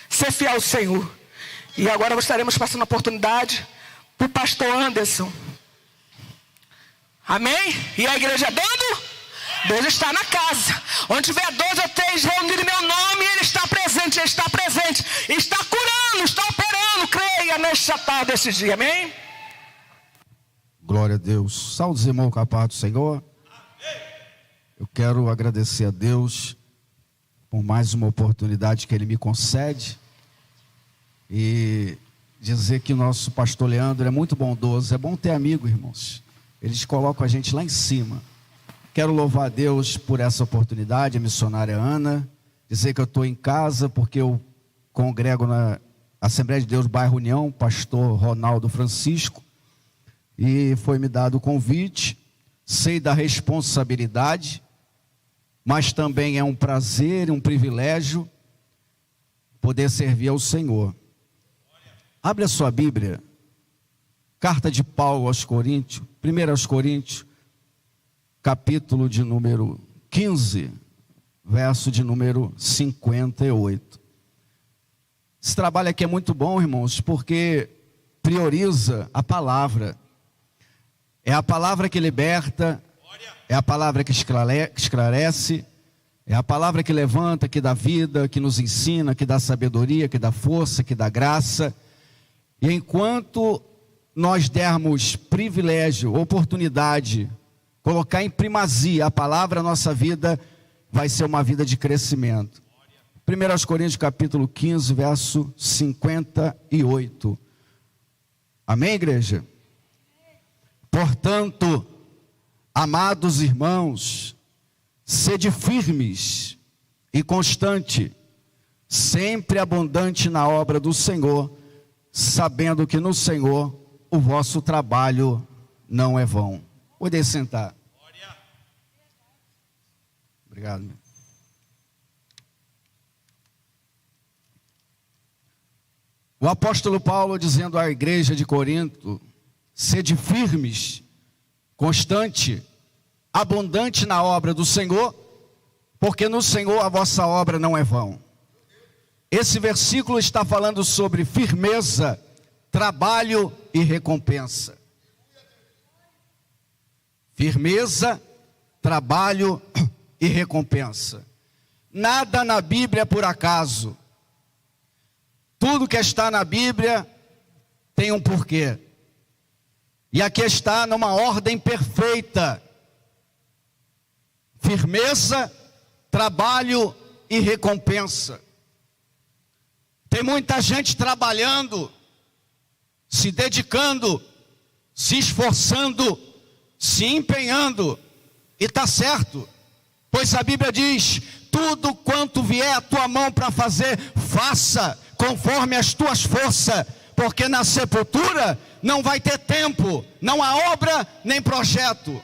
ser fiel ao Senhor. E agora estaremos passando a oportunidade para o pastor Anderson. Amém? E a igreja dando? Deus está na casa. Onde tiver 2 ou 3 reunidos em meu nome, Ele está presente, Ele está presente. Está curando, está operando. Creia nesta tarde, desse dia. Amém? Glória a Deus. Saúde, irmão, com a paz do Senhor. Eu quero agradecer a Deus por mais uma oportunidade que Ele me concede. E dizer que o nosso pastor Leandro é muito bondoso. É bom ter amigo, irmãos. Eles colocam a gente lá em cima. Quero louvar a Deus por essa oportunidade, a missionária Ana. Dizer que eu estou em casa porque eu congrego na Assembleia de Deus Bairro União, pastor Ronaldo Francisco. E foi me dado o convite. Sei da responsabilidade, mas também é um prazer e um privilégio poder servir ao Senhor. Abre a sua Bíblia, carta de Paulo aos Coríntios, 1 aos Coríntios, capítulo de número 15, verso de número 58. Esse trabalho aqui é muito bom, irmãos, porque prioriza a palavra. É a palavra que liberta, é a palavra que esclarece, é a palavra que levanta, que dá vida, que nos ensina, que dá sabedoria, que dá força, que dá graça. E enquanto nós dermos privilégio, oportunidade, colocar em primazia a palavra, a nossa vida vai ser uma vida de crescimento. 1 Coríntios capítulo 15, verso 58. Amém, igreja? Portanto, amados irmãos, sede firmes e constante, sempre abundante na obra do Senhor, sabendo que no Senhor o vosso trabalho não é vão. Pode sentar. Obrigado. O apóstolo Paulo dizendo à igreja de Corinto: sede firmes, constante, abundante na obra do Senhor, porque no Senhor a vossa obra não é vão. Esse versículo está falando sobre firmeza, trabalho e recompensa. Firmeza, trabalho e recompensa. Nada na Bíblia é por acaso. Tudo que está na Bíblia tem um porquê. E aqui está numa ordem perfeita. Firmeza, trabalho e recompensa. Tem muita gente trabalhando, se dedicando, se esforçando, se empenhando, e está certo, pois a Bíblia diz: tudo quanto vier à tua mão para fazer, faça conforme as tuas forças, porque na sepultura não vai ter tempo, não há obra nem projeto.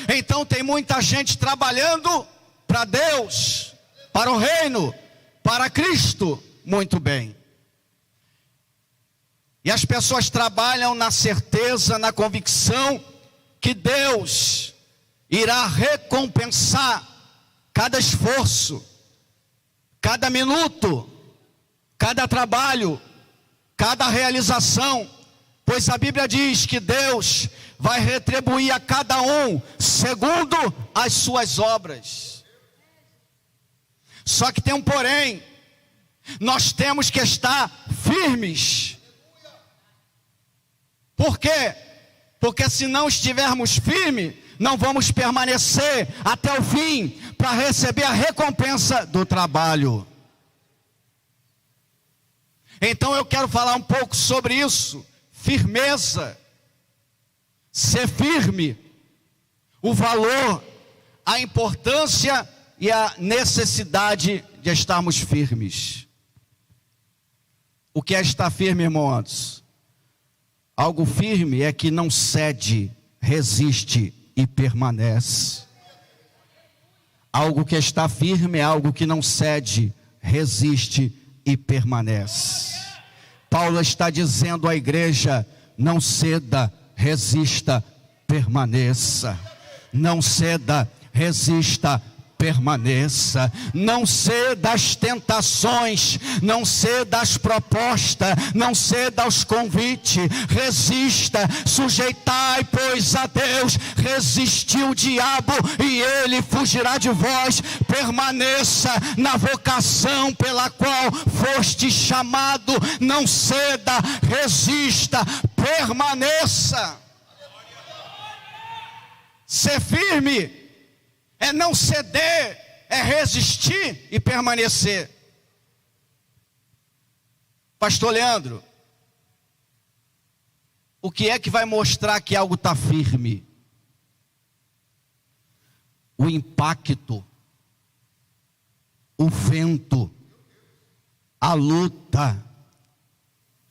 Então tem muita gente trabalhando para Deus, para o reino, para Cristo. Muito bem. E as pessoas trabalham na certeza, na convicção que Deus irá recompensar cada esforço, cada minuto, cada trabalho, cada realização, pois a Bíblia diz que Deus vai retribuir a cada um segundo as suas obras. Só que tem um porém: nós temos que estar firmes. Por quê? Porque se não estivermos firmes, não vamos permanecer até o fim para receber a recompensa do trabalho. Então eu quero falar um pouco sobre isso. Firmeza, ser firme, o valor, a importância e a necessidade de estarmos firmes. O que é estar firme, irmãos? Algo firme é que não cede, resiste e permanece. Algo que está firme é algo que não cede, resiste e permanece. Paulo está dizendo à igreja: não ceda, resista, permaneça. Não ceda, resista, permaneça. Não ceda às tentações, não ceda às propostas, não ceda aos convites. Resista, sujeitai, pois, a Deus. Resisti o diabo e ele fugirá de vós. Permaneça na vocação pela qual foste chamado. Não ceda, resista, permaneça. Ser firme é não ceder, é resistir e permanecer. Pastor Leandro, o que é que vai mostrar que algo está firme? O impacto, o vento, a luta,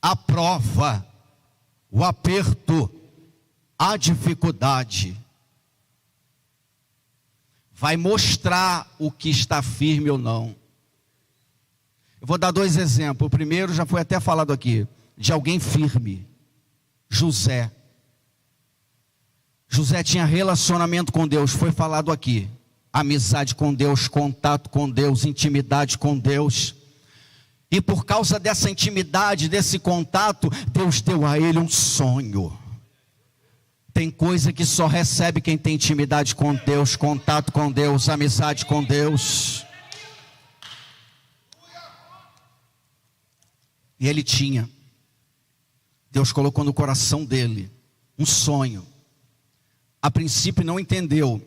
a prova, o aperto, a dificuldade. Vai mostrar o que está firme ou não. Eu vou dar 2 exemplos. O primeiro já foi até falado aqui, de alguém firme. José. José tinha relacionamento com Deus, foi falado aqui. Amizade com Deus, contato com Deus, intimidade com Deus. E por causa dessa intimidade, desse contato, Deus deu a ele um sonho. Tem coisa que só recebe quem tem intimidade com Deus, contato com Deus, amizade com Deus. E ele tinha. Deus colocou no coração dele um sonho. A princípio não entendeu,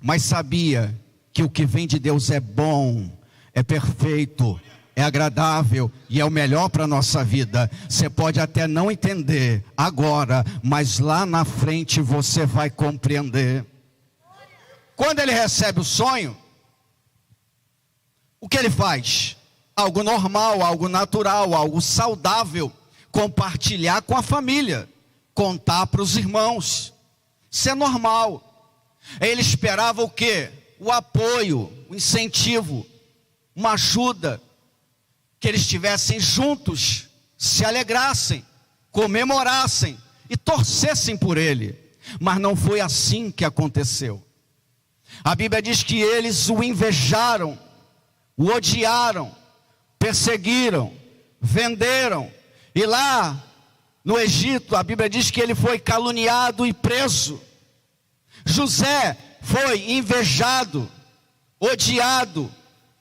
mas sabia que o que vem de Deus é bom, é perfeito, é agradável e é o melhor para a nossa vida. Você pode até não entender agora, mas lá na frente você vai compreender. Quando ele recebe o sonho, o que ele faz? Algo normal, algo natural, algo saudável. Compartilhar com a família, contar para os irmãos. Isso é normal. Ele esperava o quê? O apoio, o incentivo, uma ajuda. Que eles estivessem juntos, se alegrassem, comemorassem e torcessem por ele. Mas não foi assim que aconteceu. A Bíblia diz que eles o invejaram, o odiaram, perseguiram, venderam. E lá no Egito, a Bíblia diz que ele foi caluniado e preso. José foi invejado, odiado,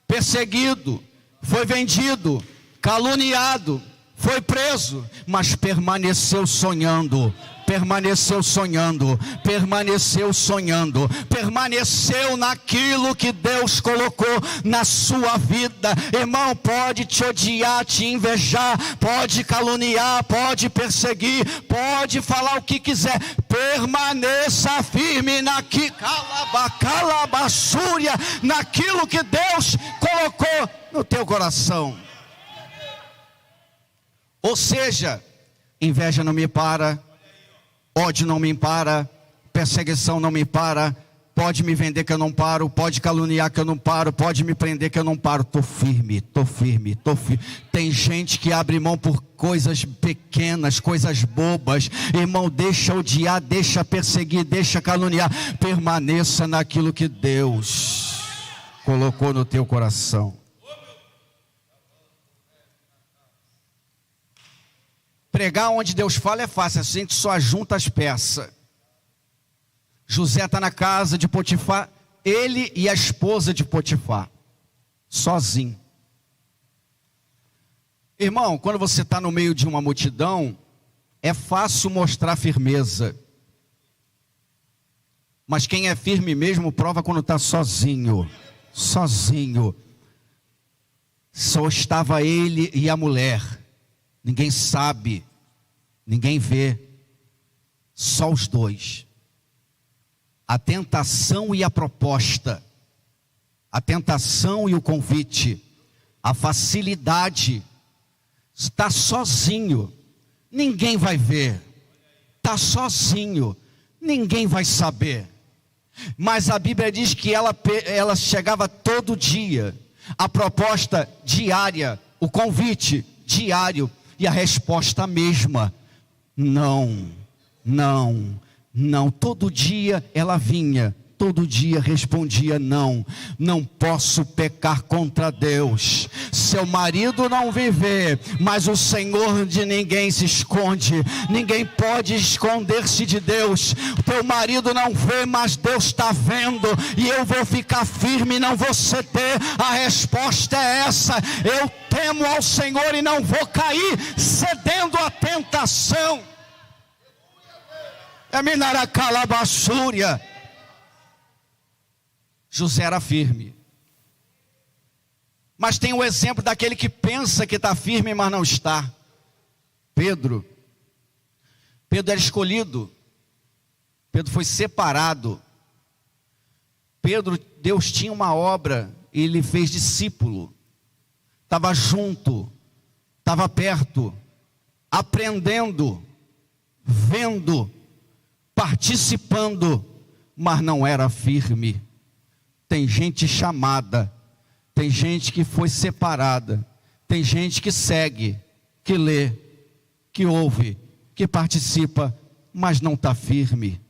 perseguido, foi vendido, caluniado, foi preso, mas permaneceu sonhando, permaneceu sonhando, permaneceu sonhando, permaneceu naquilo que Deus colocou na sua vida. Irmão, pode te odiar, te invejar, pode caluniar, pode perseguir, pode falar o que quiser, permaneça firme calabaçúria, naquilo que Deus colocou no teu coração. Ou seja, inveja não me para, ódio não me para, perseguição não me para, pode me vender que eu não paro, pode caluniar que eu não paro, pode me prender que eu não paro. Estou firme, estou firme, estou firme. Tem gente que abre mão por coisas pequenas, coisas bobas. Irmão, deixa odiar, deixa perseguir, deixa caluniar. Permaneça naquilo que Deus colocou no teu coração. Pregar onde Deus fala é fácil, a gente só junta as peças. José está na casa de Potifar, ele e a esposa de Potifar, sozinho. Irmão, quando você está no meio de uma multidão, é fácil mostrar firmeza. Mas quem é firme mesmo prova quando está sozinho. Sozinho. Só estava ele e a mulher. Ninguém sabe, ninguém vê, só os dois. A tentação e a proposta, a tentação e o convite, a facilidade, está sozinho, ninguém vai ver, está sozinho, ninguém vai saber. Mas a Bíblia diz que ela chegava todo dia, a proposta diária, o convite diário. E a resposta mesma, não, não, não. Todo dia ela vinha, todo dia respondia não. Não posso pecar contra Deus. Seu marido não viver, mas o Senhor de ninguém se esconde. Ninguém pode esconder-se de Deus. O teu marido não vê, mas Deus está vendo. E eu vou ficar firme, não vou ceder. A resposta é essa: eu temo ao Senhor e não vou cair cedendo à tentação. É minaracalabaçúria. José era firme. Mas tem o exemplo daquele que pensa que está firme, mas não está. Pedro era escolhido. Pedro foi separado. Deus tinha uma obra e ele fez discípulo. Estava junto, estava perto, aprendendo, vendo, participando, mas não era firme. Tem gente chamada, tem gente que foi separada, tem gente que segue, que lê, que ouve, que participa, mas não está firme.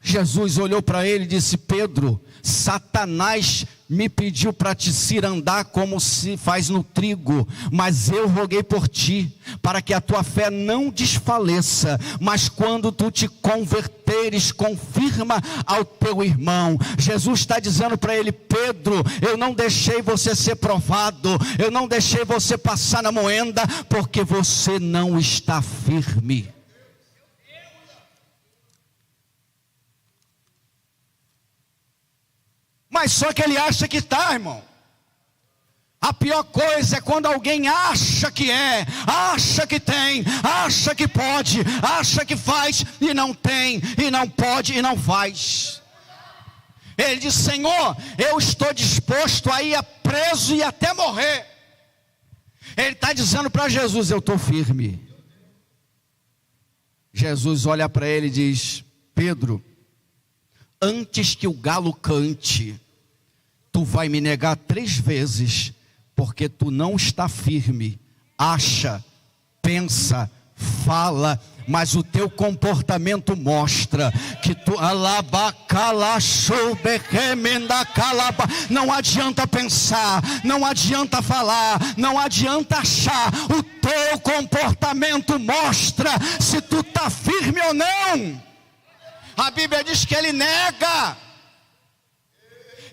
Jesus olhou para ele e disse: Pedro, Satanás me pediu para te cirandar como se faz no trigo, mas eu roguei por ti, para que a tua fé não desfaleça, mas quando tu te converteres, confirma ao teu irmão. Jesus está dizendo para ele: Pedro, eu não deixei você ser provado, eu não deixei você passar na moenda, porque você não está firme. Mas só que ele acha que está, irmão. A pior coisa é quando alguém acha que acha que tem, acha que pode, acha que faz e não tem, e não pode e não faz. Ele diz: Senhor, eu estou disposto a ir preso e até morrer. Ele está dizendo para Jesus: eu estou firme. Jesus olha para ele e diz: Pedro, antes que o galo cante, tu vai me negar 3 vezes, porque tu não está firme. Acha, pensa, fala, mas o teu comportamento mostra que tu não adianta pensar, não adianta falar, não adianta achar, o teu comportamento mostra se tu está firme ou não. A Bíblia diz que ele nega.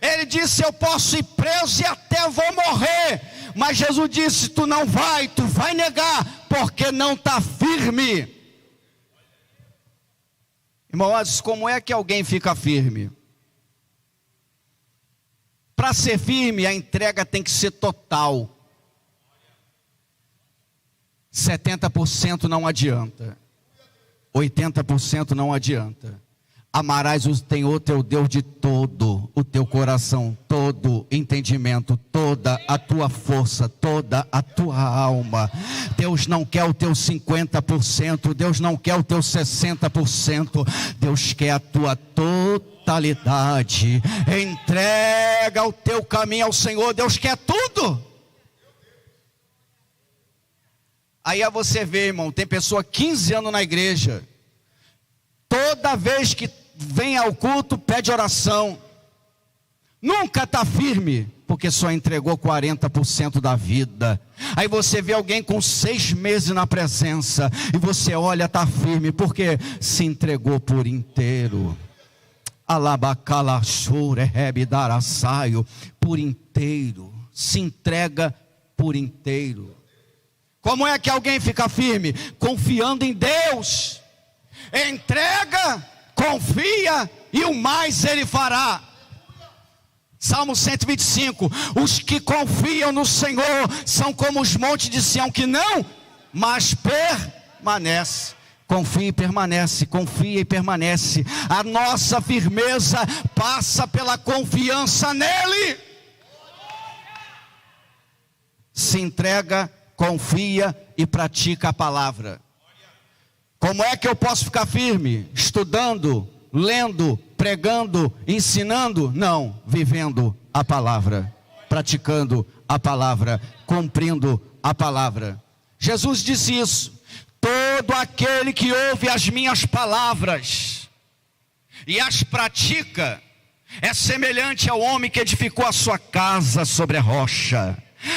Ele disse: eu posso ir preso e até vou morrer, mas Jesus disse: tu não vai, tu vai negar, porque não está firme. Irmãos, como é que alguém fica firme? Para ser firme, a entrega tem que ser total. 70% não adianta, 80% não adianta. Amarás o Senhor teu Deus de todo o teu coração, todo entendimento, toda a tua força, toda a tua alma. Deus não quer o teu 50%, Deus não quer o teu 60%, Deus quer a tua totalidade. Entrega o teu caminho ao Senhor, Deus quer tudo. Aí você vê, irmão, tem pessoa 15 anos na igreja, toda vez que vem ao culto pede oração, nunca está firme, porque só entregou 40% da vida. Aí você vê alguém com 6 meses na presença, e você olha, está firme, porque se entregou por inteiro. Por inteiro, se entrega por inteiro. Como é que alguém fica firme? Confiando em Deus. Entrega, confia, e o mais ele fará. Salmo 125, os que confiam no Senhor são como os montes de Sião, que não, mas permanece. Confia e permanece, confia e permanece. A nossa firmeza passa pela confiança nele. Se entrega, confia e pratica a palavra. Como é que eu posso ficar firme? Estudando, lendo, pregando, ensinando? Não, vivendo a palavra, praticando a palavra, cumprindo a palavra. Jesus disse isso: todo aquele que ouve as minhas palavras e as pratica é semelhante ao homem que edificou a sua casa sobre a rocha.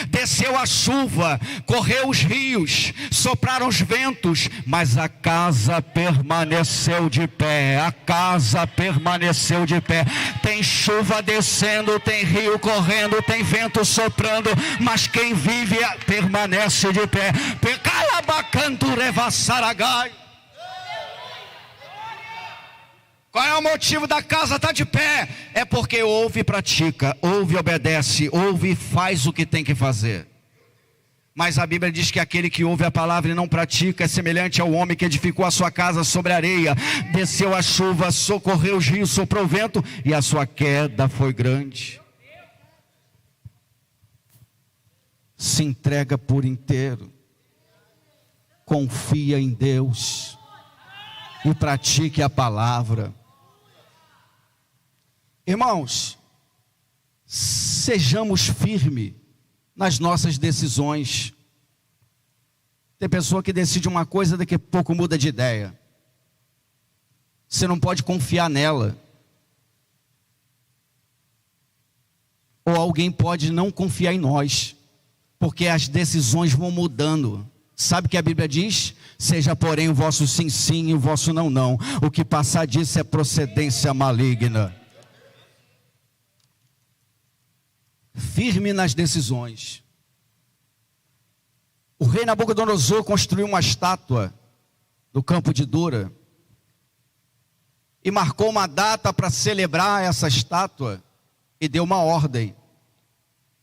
Desceu a chuva, correu os rios, sopraram os ventos, mas a casa permaneceu de pé. A casa permaneceu de pé. Tem chuva descendo, tem rio correndo, tem vento soprando, mas quem vive permanece de pé. Qual é o motivo da casa estar de pé? É porque ouve e pratica, ouve e obedece, ouve e faz o que tem que fazer. Mas a Bíblia diz que aquele que ouve a palavra e não pratica é semelhante ao homem que edificou a sua casa sobre a areia. Desceu a chuva, socorreu os rios, soprou o vento, e a sua queda foi grande. Se entrega por inteiro, confia em Deus e pratique a palavra. Irmãos, sejamos firmes nas nossas decisões. Tem pessoa que decide uma coisa, daqui a pouco muda de ideia. Você não pode confiar nela. Ou alguém pode não confiar em nós, porque as decisões vão mudando. Sabe o que a Bíblia diz? Seja porém o vosso sim, sim, e o vosso não, não. O que passar disso é procedência maligna. Firme nas decisões. O rei Nabucodonosor construiu uma estátua no campo de Dura e marcou uma data para celebrar essa estátua, e deu uma ordem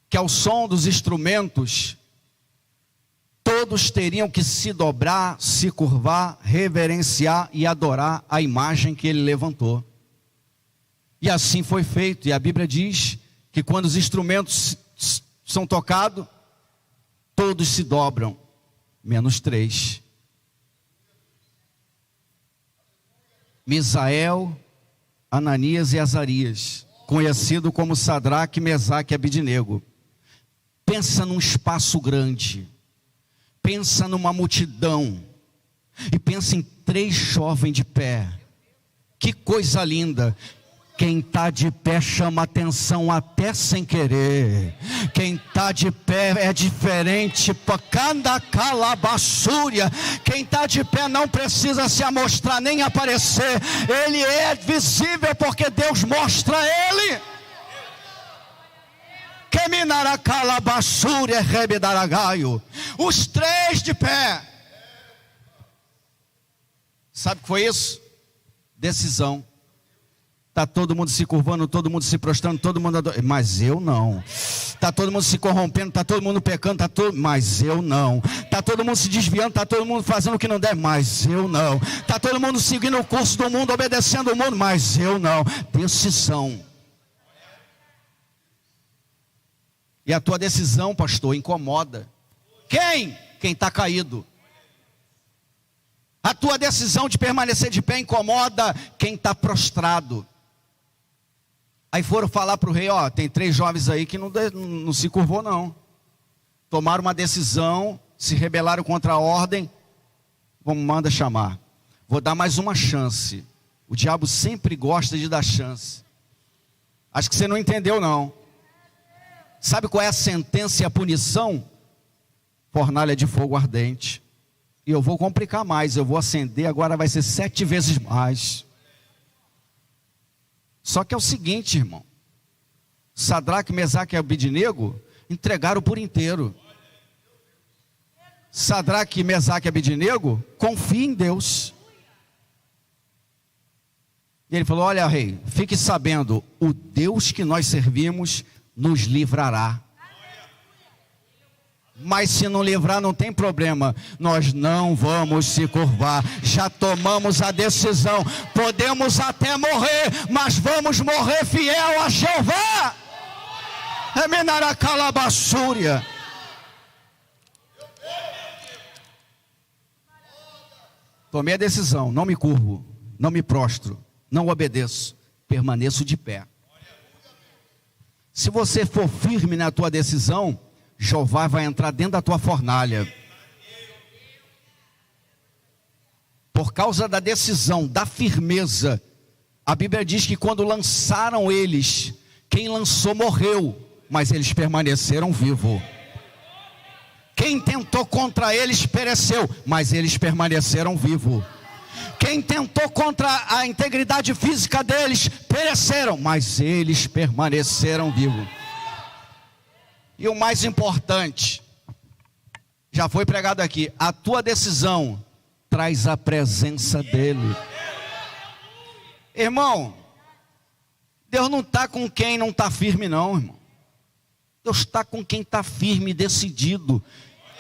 que ao som dos instrumentos todos teriam que se dobrar, se curvar, reverenciar e adorar a imagem que ele levantou. E assim foi feito. E a Bíblia diz que quando os instrumentos são tocados, todos se dobram, menos 3. Misael, Ananias e Azarias, conhecido como Sadraque, Mesaque e Abidnego. Pensa num espaço grande, pensa numa multidão, E pensa em 3 jovens de pé. Que coisa linda. Quem está de pé chama atenção até sem querer. Quem está de pé é diferente. Pacanda calabaçúria. Quem está de pé não precisa se amostrar nem aparecer. Ele é visível porque Deus mostra ele. Keminara calabaçúria rebedaragaio. Os 3 de pé. Sabe o que foi isso? Decisão. Está todo mundo se curvando, todo mundo se prostrando, todo mundo adorando. Mas eu não. Está todo mundo se corrompendo, está todo mundo pecando, mas eu não. Está todo mundo se desviando, está todo mundo fazendo o que não deve, mas eu não. Está todo mundo seguindo o curso do mundo, obedecendo o mundo, mas eu não. Decisão. E a tua decisão, pastor, incomoda. Quem? Quem está caído. A tua decisão de permanecer de pé incomoda quem está prostrado. Aí foram falar para o rei, ó, tem 3 jovens aí que não se curvou não. Tomaram uma decisão, se rebelaram contra a ordem. Manda chamar. Vou dar mais uma chance. O diabo sempre gosta de dar chance. Acho que você não entendeu não. Sabe qual é a sentença e a punição? Fornalha de fogo ardente. E eu vou complicar mais, eu vou acender, agora vai ser 7 vezes mais. Só que é o seguinte, irmão. Sadraque, Mesaque e Abednego entregaram por inteiro. Sadraque, Mesaque e Abednego confia em Deus. E ele falou, olha rei, fique sabendo, o Deus que nós servimos nos livrará. Mas se não livrar não tem problema, nós não vamos se curvar, já tomamos a decisão, podemos até morrer, mas vamos morrer fiel a Jeová. É menaracalabassúria. Tomei a decisão, não me curvo, não me prostro, não obedeço, permaneço de pé. Se você for firme na tua decisão, Jeová vai entrar dentro da tua fornalha. Por causa da decisão, da firmeza. A Bíblia diz que quando lançaram eles, quem lançou morreu, mas eles permaneceram vivos. Quem tentou contra eles pereceu, mas eles permaneceram vivos. Quem tentou contra a integridade física deles pereceram, mas eles permaneceram vivos. E o mais importante, já foi pregado aqui, a tua decisão traz a presença dele. Irmão, Deus não está com quem não está firme não, irmão. Deus está com quem está firme e decidido.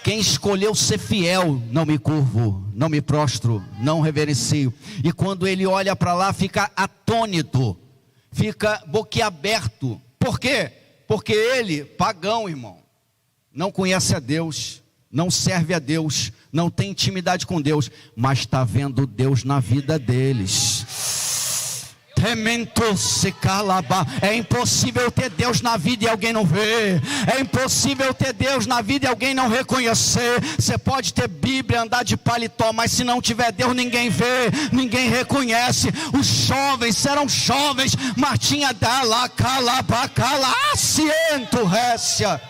Quem escolheu ser fiel, não me curvo, não me prostro, não reverencio. E quando ele olha para lá, fica atônito, fica boquiaberto. Por quê? Porque ele, pagão, irmão, não conhece a Deus, não serve a Deus, não tem intimidade com Deus, mas está vendo Deus na vida deles. É impossível ter Deus na vida e alguém não ver. É impossível ter Deus na vida e alguém não reconhecer. Você pode ter Bíblia, andar de paletó, mas se não tiver Deus, ninguém vê, ninguém reconhece. Os jovens serão jovens, Martinha dela, calabacala, aciento, récia.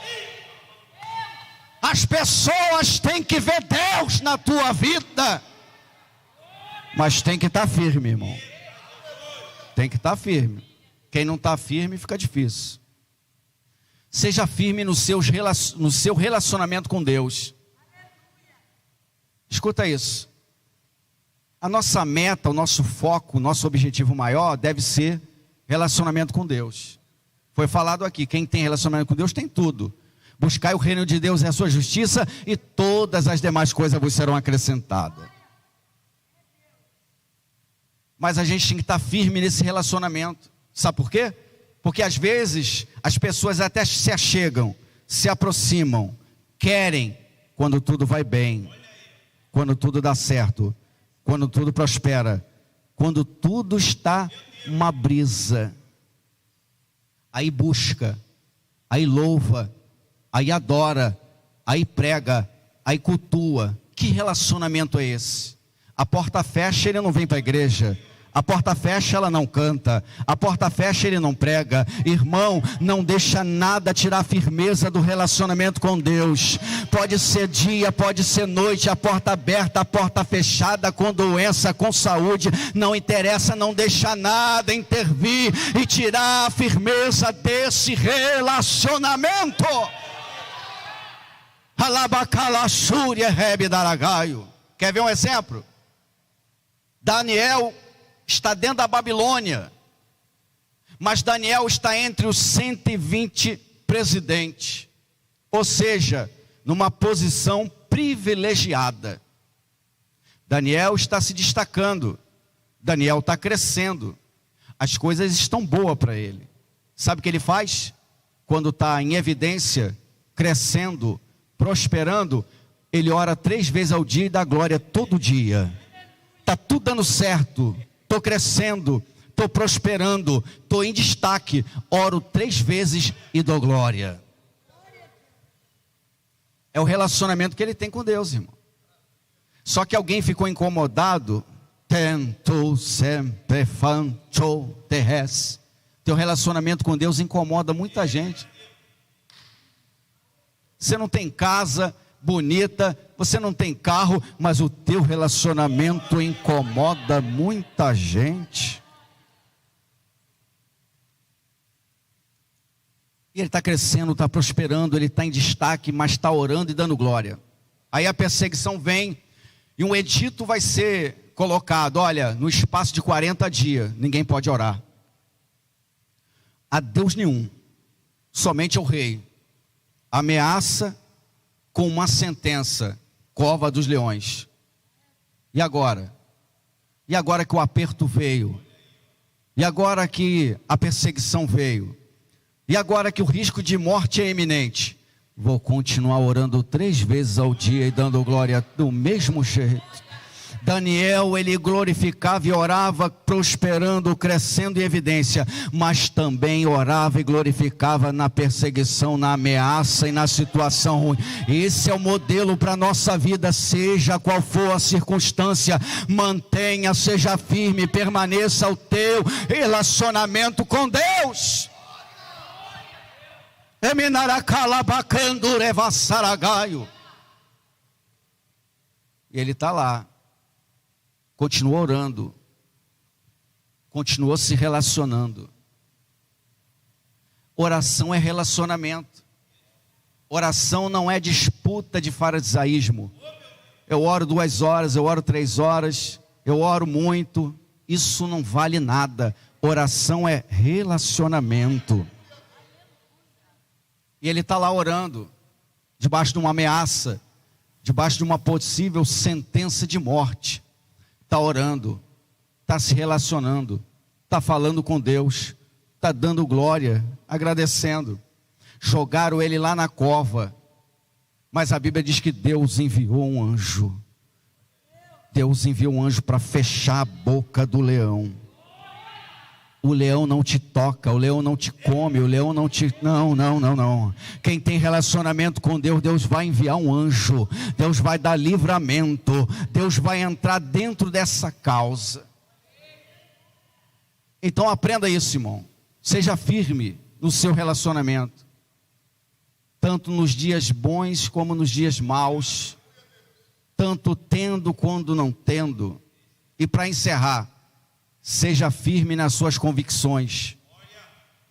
As pessoas têm que ver Deus na tua vida, mas tem que estar firme, irmão. Tem que estar firme. Quem não está firme fica difícil. Seja firme no seu relacionamento com Deus. Escuta isso. A nossa meta, o nosso foco, o nosso objetivo maior deve ser relacionamento com Deus. Foi falado aqui, quem tem relacionamento com Deus tem tudo. Buscai o reino de Deus e a sua justiça, e todas as demais coisas vos serão acrescentadas. Mas a gente tem que estar firme nesse relacionamento. Sabe por quê? Porque às vezes as pessoas até se achegam, se aproximam, querem quando tudo vai bem, quando tudo dá certo, quando tudo prospera, quando tudo está uma brisa. Aí busca, aí louva, aí adora, aí prega, aí cultua. Que relacionamento é esse? A porta fecha, ele não vem para a igreja. A porta fecha, ela não canta. A porta fecha, ele não prega. Irmão, não deixa nada tirar a firmeza do relacionamento com Deus. Pode ser dia, pode ser noite, a porta aberta, a porta fechada, com doença, com saúde, não interessa, não deixa nada intervir e tirar a firmeza desse relacionamento. Alabacalassúria rebe daragaio. Quer ver um exemplo? Daniel está dentro da Babilônia, mas Daniel está entre os 120 presidentes, ou seja, numa posição privilegiada. Daniel está se destacando, Daniel está crescendo, as coisas estão boas para ele. Sabe o que ele faz? Quando está em evidência, crescendo, prosperando, ele ora 3 vezes ao dia e dá glória todo dia. Está tudo dando certo, estou crescendo, estou prosperando, estou em destaque, oro 3 vezes e dou glória. É o relacionamento que ele tem com Deus, irmão. Só que alguém ficou incomodado. Tento sempre fancho terres. Teu relacionamento com Deus incomoda muita gente. Você não tem casa bonita, você não tem carro, mas o teu relacionamento incomoda muita gente. E ele está crescendo, está prosperando, ele está em destaque, mas está orando e dando glória. Aí a perseguição vem e um edito vai ser colocado: olha, no espaço de 40 dias, ninguém pode orar a Deus nenhum, somente ao rei. Ameaça com uma sentença: cova dos leões. E agora? E agora que o aperto veio? E agora que a perseguição veio? E agora que o risco de morte é iminente? Vou continuar orando 3 vezes ao dia e dando glória do mesmo jeito. Daniel, ele glorificava e orava, prosperando, crescendo em evidência, mas também orava e glorificava na perseguição, na ameaça e na situação ruim. Esse é o modelo para a nossa vida, seja qual for a circunstância. Mantenha, seja firme, permaneça o teu relacionamento com Deus. E ele está lá, continuou orando, continuou se relacionando. Oração é relacionamento. Oração não é disputa de farisaísmo. Eu oro 2 horas, eu oro 3 horas, eu oro muito. Isso não vale nada. Oração é relacionamento. E ele está lá orando, debaixo de uma ameaça, debaixo de uma possível sentença de morte. Está orando, está se relacionando, está falando com Deus, está dando glória, agradecendo. Jogaram ele lá na cova, mas a Bíblia diz que Deus enviou um anjo. Deus enviou um anjo para fechar a boca do leão. O leão não te toca, o leão não te come, o leão não te... Não. Quem tem relacionamento com Deus, Deus vai enviar um anjo. Deus vai dar livramento. Deus vai entrar dentro dessa causa. Então aprenda isso, irmão. Seja firme no seu relacionamento. Tanto nos dias bons como nos dias maus. Tanto tendo quanto não tendo. E para encerrar, seja firme nas suas convicções.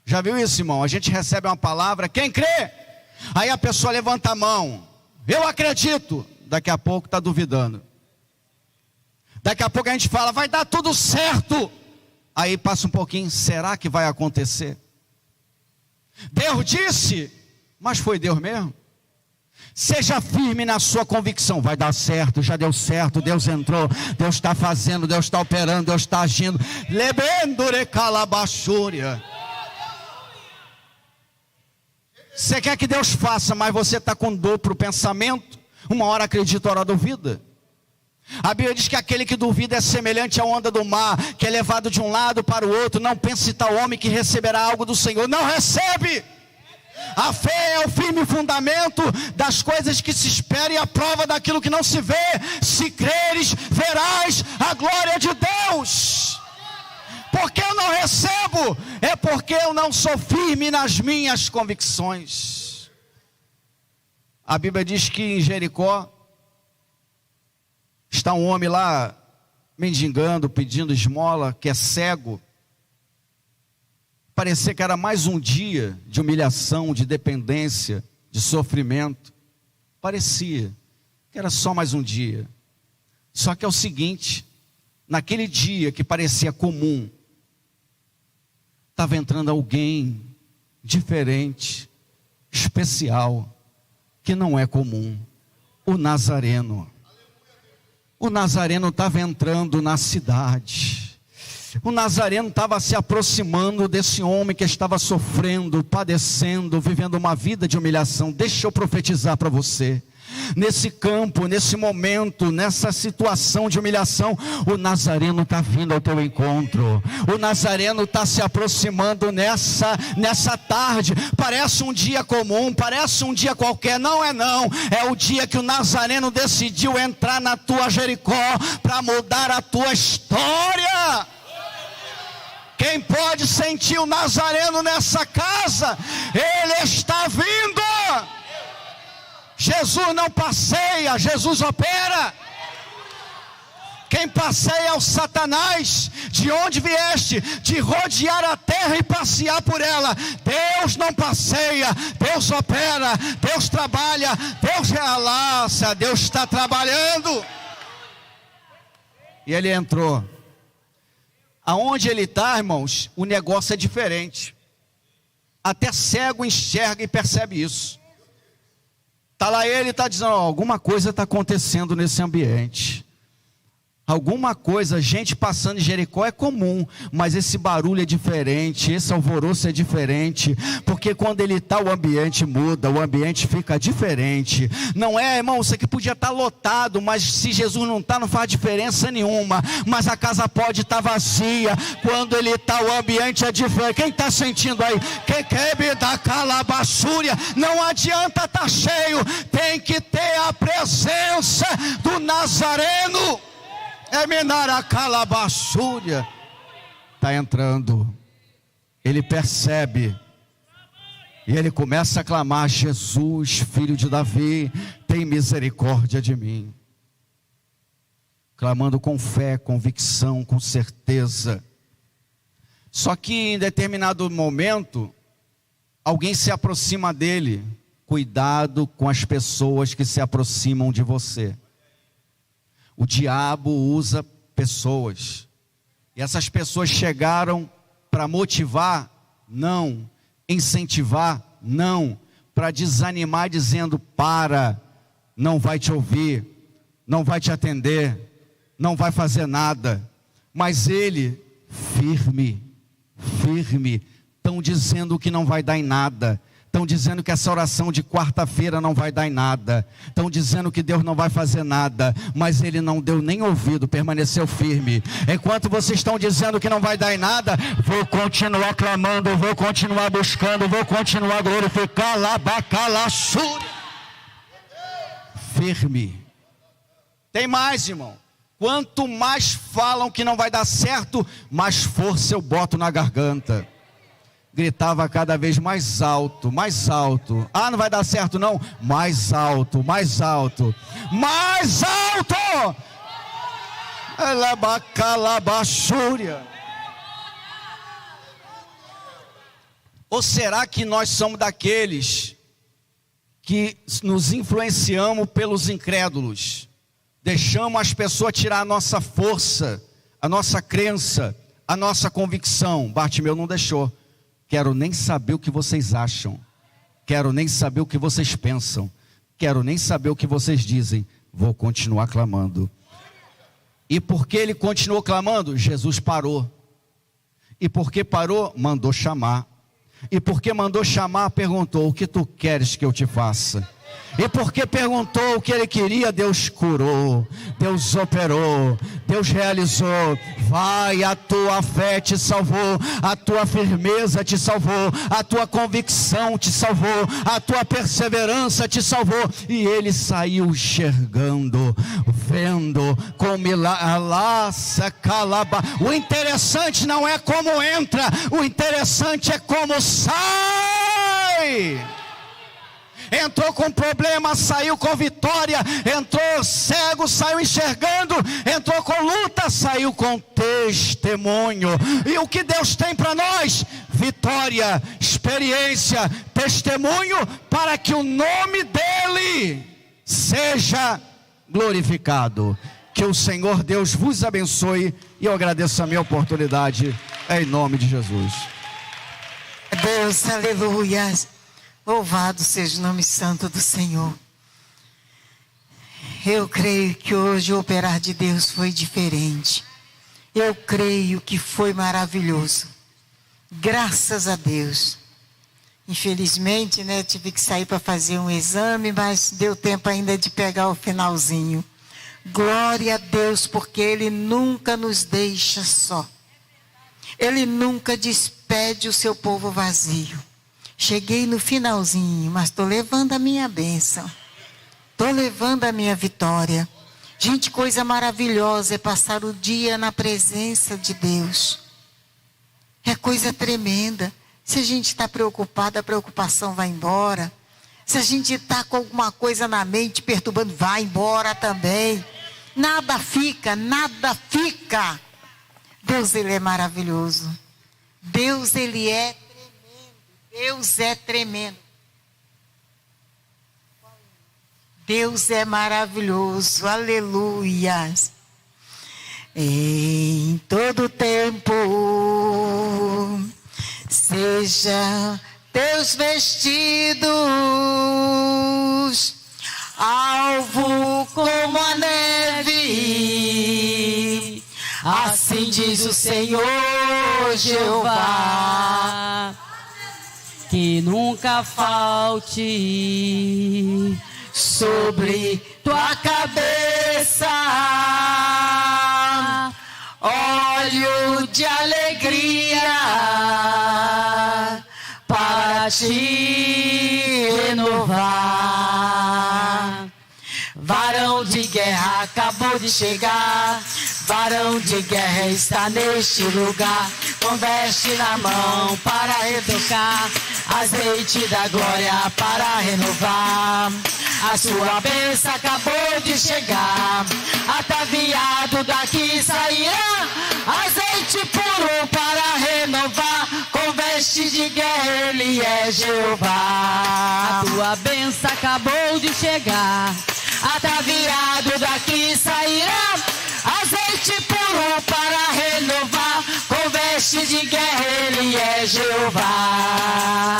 Já viu isso, irmão? A gente recebe uma palavra, quem crê? Aí a pessoa levanta a mão, eu acredito. Daqui a pouco está duvidando. Daqui a pouco a gente fala, vai dar tudo certo. Aí passa um pouquinho, será que vai acontecer? Deus disse, mas foi Deus mesmo? Seja firme na sua convicção, vai dar certo, já deu certo, Deus entrou, Deus está fazendo, Deus está operando, Deus está agindo. Lebendure calabachúria. Você quer que Deus faça, mas você está com dor para o pensamento, uma hora acredita, outra hora duvida. A Bíblia diz que aquele que duvida é semelhante à onda do mar, que é levado de um lado para o outro. Não pense tal homem que receberá algo do Senhor, não recebe. A fé é o firme fundamento das coisas que se esperam e a prova daquilo que não se vê. Se creres, verás a glória de Deus. Porque eu não recebo, é porque eu não sou firme nas minhas convicções. A Bíblia diz que em Jericó está um homem lá mendigando, pedindo esmola, que é cego. Parecia que era mais um dia de humilhação, de dependência, de sofrimento. Parecia que era só mais um dia. Só que é o seguinte, naquele dia que parecia comum, estava entrando alguém diferente, especial, que não é comum. O Nazareno. O Nazareno estava entrando na cidade. O Nazareno estava se aproximando desse homem que estava sofrendo, padecendo, vivendo uma vida de humilhação. Deixa eu profetizar para você. Nesse campo, nesse momento, nessa situação de humilhação, o Nazareno está vindo ao teu encontro. O Nazareno está se aproximando nessa tarde. Parece um dia comum, parece um dia qualquer. Não é não. É o dia que o Nazareno decidiu entrar na tua Jericó para mudar a tua história. Quem pode sentir o Nazareno nessa casa? Ele está vindo. Jesus não passeia, Jesus opera. Quem passeia é o Satanás. De onde vieste? De rodear a terra e passear por ela. Deus não passeia, Deus opera, Deus trabalha, Deus relaxa, Deus está trabalhando. E ele entrou. Aonde ele está, irmãos, o negócio é diferente. Até cego enxerga e percebe isso. Está lá ele, está dizendo, alguma coisa está acontecendo nesse ambiente. Alguma coisa, gente passando em Jericó é comum, mas esse barulho é diferente, esse alvoroço é diferente, porque quando ele está, o ambiente muda, o ambiente fica diferente. Não é, irmão, isso aqui podia estar lotado, mas se Jesus não está, não faz diferença nenhuma. Mas a casa pode estar vazia, quando ele está, o ambiente é diferente. Quem está sentindo aí? Quem quer da calabaçúria? Não adianta estar cheio, tem que ter a presença do Nazareno. É menar a calabaçúria. Está entrando. Ele percebe. E ele começa a clamar: Jesus, filho de Davi, tem misericórdia de mim. Clamando com fé, convicção, com certeza. Só que em determinado momento, alguém se aproxima dele. Cuidado com as pessoas que se aproximam de você. O diabo usa pessoas. E essas pessoas chegaram para motivar? Não. Incentivar? Não. Para desanimar, dizendo: para, não vai te ouvir, não vai te atender, não vai fazer nada. Mas ele, firme, estão dizendo que não vai dar em nada. Estão dizendo que essa oração de quarta-feira não vai dar em nada. Estão dizendo que Deus não vai fazer nada. Mas ele não deu nem ouvido, permaneceu firme. Enquanto vocês estão dizendo que não vai dar em nada, vou continuar clamando, vou continuar buscando, vou continuar glorificando. Firme. Tem mais, irmão. Quanto mais falam que não vai dar certo, mais força eu boto na garganta. Gritava cada vez mais alto, mais alto. Ah, não vai dar certo não? Mais alto, mais alto, mais alto. Calabachúria. Ou será que nós somos daqueles que nos influenciamos pelos incrédulos? Deixamos as pessoas tirar a nossa força, a nossa crença, a nossa convicção. Bartimeu não deixou. Quero nem saber o que vocês acham. Quero nem saber o que vocês pensam. Quero nem saber o que vocês dizem. Vou continuar clamando. E porque ele continuou clamando, Jesus parou. E porque parou, mandou chamar. E porque mandou chamar, perguntou: o que tu queres que eu te faça? E porque perguntou o que ele queria, Deus curou, Deus operou, Deus realizou. Vai, a tua fé te salvou, a tua firmeza te salvou, a tua convicção te salvou, a tua perseverança te salvou. E ele saiu enxergando, vendo, com milagre, calaba. O interessante não é como entra, o interessante é como sai. Entrou com problema, saiu com vitória. Entrou cego, saiu enxergando. Entrou com luta, saiu com testemunho. E o que Deus tem para nós? Vitória, experiência, testemunho, para que o nome dele seja glorificado. Que o Senhor Deus vos abençoe. E eu agradeço a minha oportunidade, em nome de Jesus. Deus, aleluia. Louvado seja o nome santo do Senhor. Eu creio que hoje o operar de Deus foi diferente. Eu creio que foi maravilhoso. Graças a Deus. Infelizmente, tive que sair para fazer um exame, mas deu tempo ainda de pegar o finalzinho. Glória a Deus, porque Ele nunca nos deixa só. Ele nunca despede o seu povo vazio. Cheguei no finalzinho, mas estou levando a minha bênção. Estou levando a minha vitória. Gente, coisa maravilhosa é passar o dia na presença de Deus. É coisa tremenda. Se a gente está preocupado, a preocupação vai embora. Se a gente está com alguma coisa na mente perturbando, vai embora também. Nada fica, nada fica. Deus, Ele é maravilhoso. Deus, Ele é tremendo. Deus é tremendo. Deus é maravilhoso. Aleluia. Em todo tempo seja teus vestidos alvo como a neve. Assim diz o Senhor Jeová. Que nunca falte sobre tua cabeça óleo de alegria para te renovar. Varão de guerra acabou de chegar. Varão de guerra está neste lugar. Com veste na mão para retocar. Azeite da glória para renovar. A sua bênção acabou de chegar. Ataviado daqui sairá. Azeite puro para renovar. Com veste de guerra ele é Jeová. A tua bênção acabou de chegar. Ataviado daqui sairá. Azeite puro para renovar. Com veste de guerra ele é Jeová.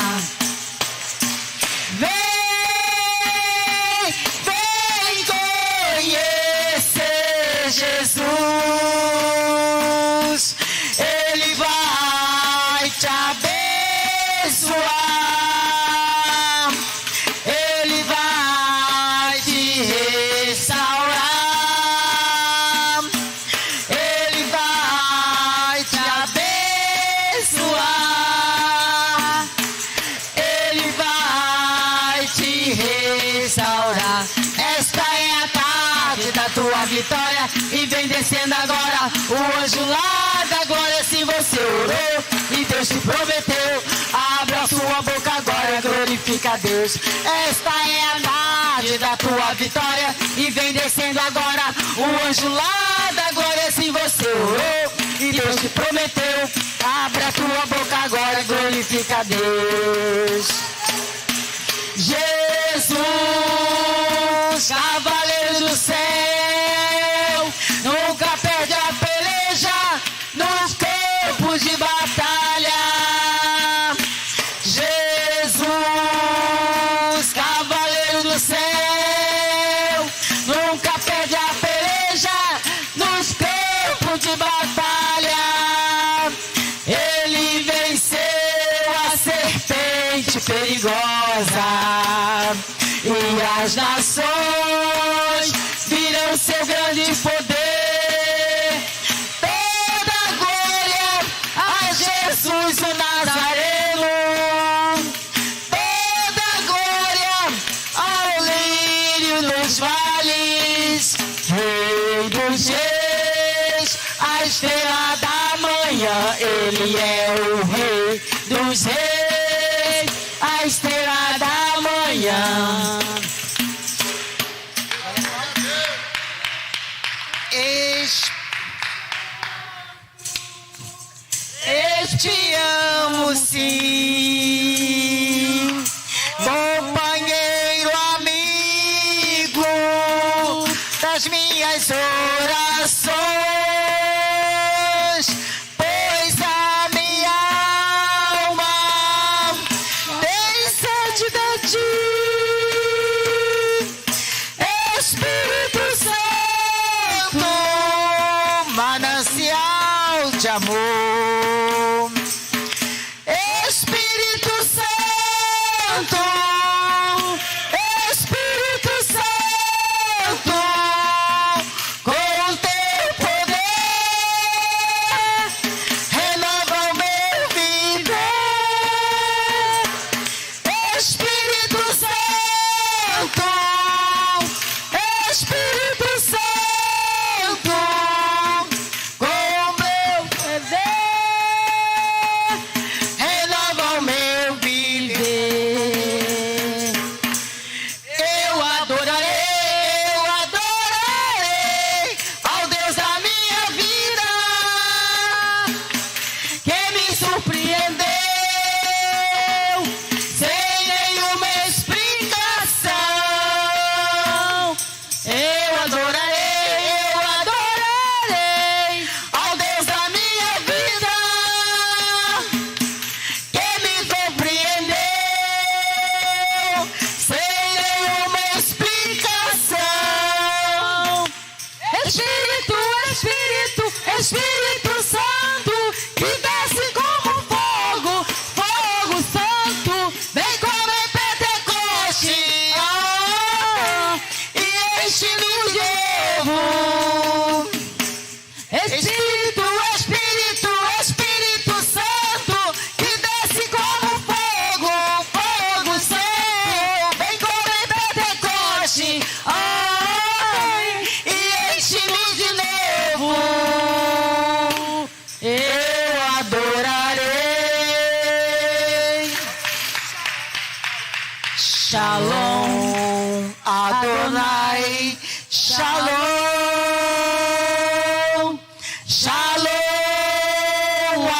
Vem conhecer Jesus. Ele vai te abençoar. Ele vai te restaurar. Ele vai te abençoar. Ele vai te restaurar. Esta é a tarde da tua vitória. E vem descendo agora o anjo lá da glória. Se você orou e Deus te prometeu, abra a sua boca agora e glorifica a Deus. Esta é a tarde da tua vitória. E vem descendo agora o anjo lá da glória. Se você orou e Deus te prometeu, abra a tua boca agora e glorifica a Deus. Jesus, cavaleiro do céu, nunca perde a peleja nos campos de batalha. Jesus, cavaleiro do céu, nunca perde a peleja nos campos de batalha. Ele venceu a serpente perigosa e a as nações viram seu grande poder. Toda glória a Jesus o Nazareno. Toda glória ao lírio dos vales. Rei dos reis, a estrela da manhã. Ele é o Rei dos reis, a estrela da manhã. Te amo sim, companheiro, amigo das minhas orações, pois a minha alma tem sede de ti, Espírito Santo, manancial de amor. Espírito Santo, que desce como fogo, fogo santo, vem como em Pentecoste, e enche-nos de novo. Espírito, Espírito, Espírito Santo, que desce como fogo, fogo santo, vem como em Pentecoste, e enche-nos de novo. Eu adorarei. Shalom, Adonai, Shalom, Shalom,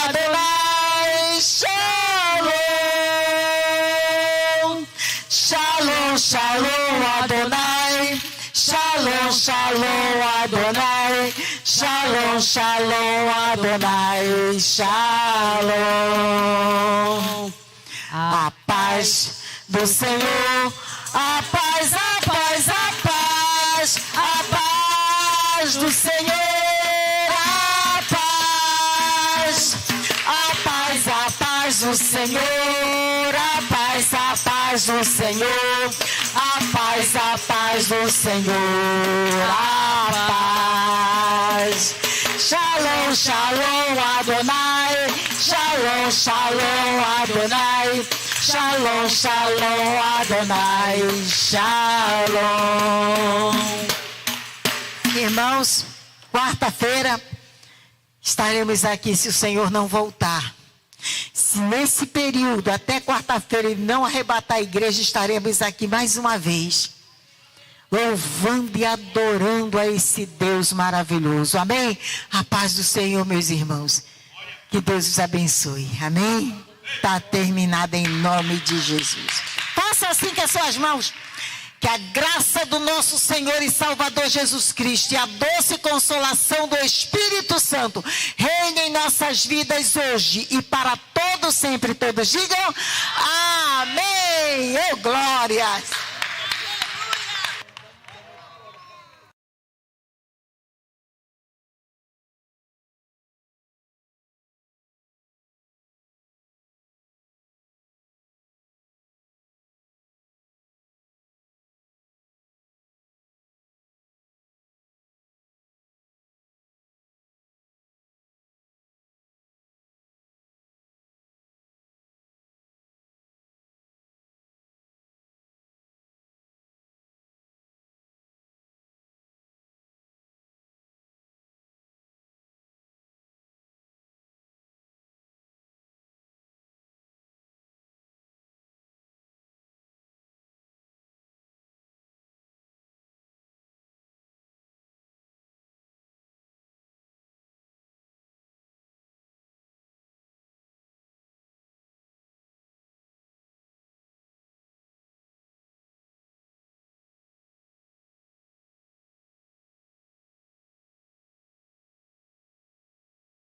Adonai, Shalom, Shalom, Shalom, Adonai, Shalom, Shalom, Adonai, Shalom, Shalom, Adonai, Shalom. A paz do Senhor, a paz, a paz, a paz, a paz do Senhor, a paz, a paz, a paz do Senhor, a paz do Senhor, a paz do Senhor, a paz. Shalom, Shalom, Adonai, Shalom, Shalom, Adonai, Shalom, Shalom, Adonai, Shalom. Irmãos, quarta-feira estaremos aqui se o Senhor não voltar. Se nesse período, até quarta-feira, Ele não arrebatar a igreja, estaremos aqui mais uma vez, louvando e adorando a esse Deus maravilhoso. Amém? A paz do Senhor, meus irmãos. Que Deus os abençoe. Amém? Está terminada em nome de Jesus. Faça assim com as suas mãos. Que a graça do nosso Senhor e Salvador Jesus Cristo e a doce consolação do Espírito Santo reine em nossas vidas hoje e para todos sempre. Todos digam amém. Oh, glórias.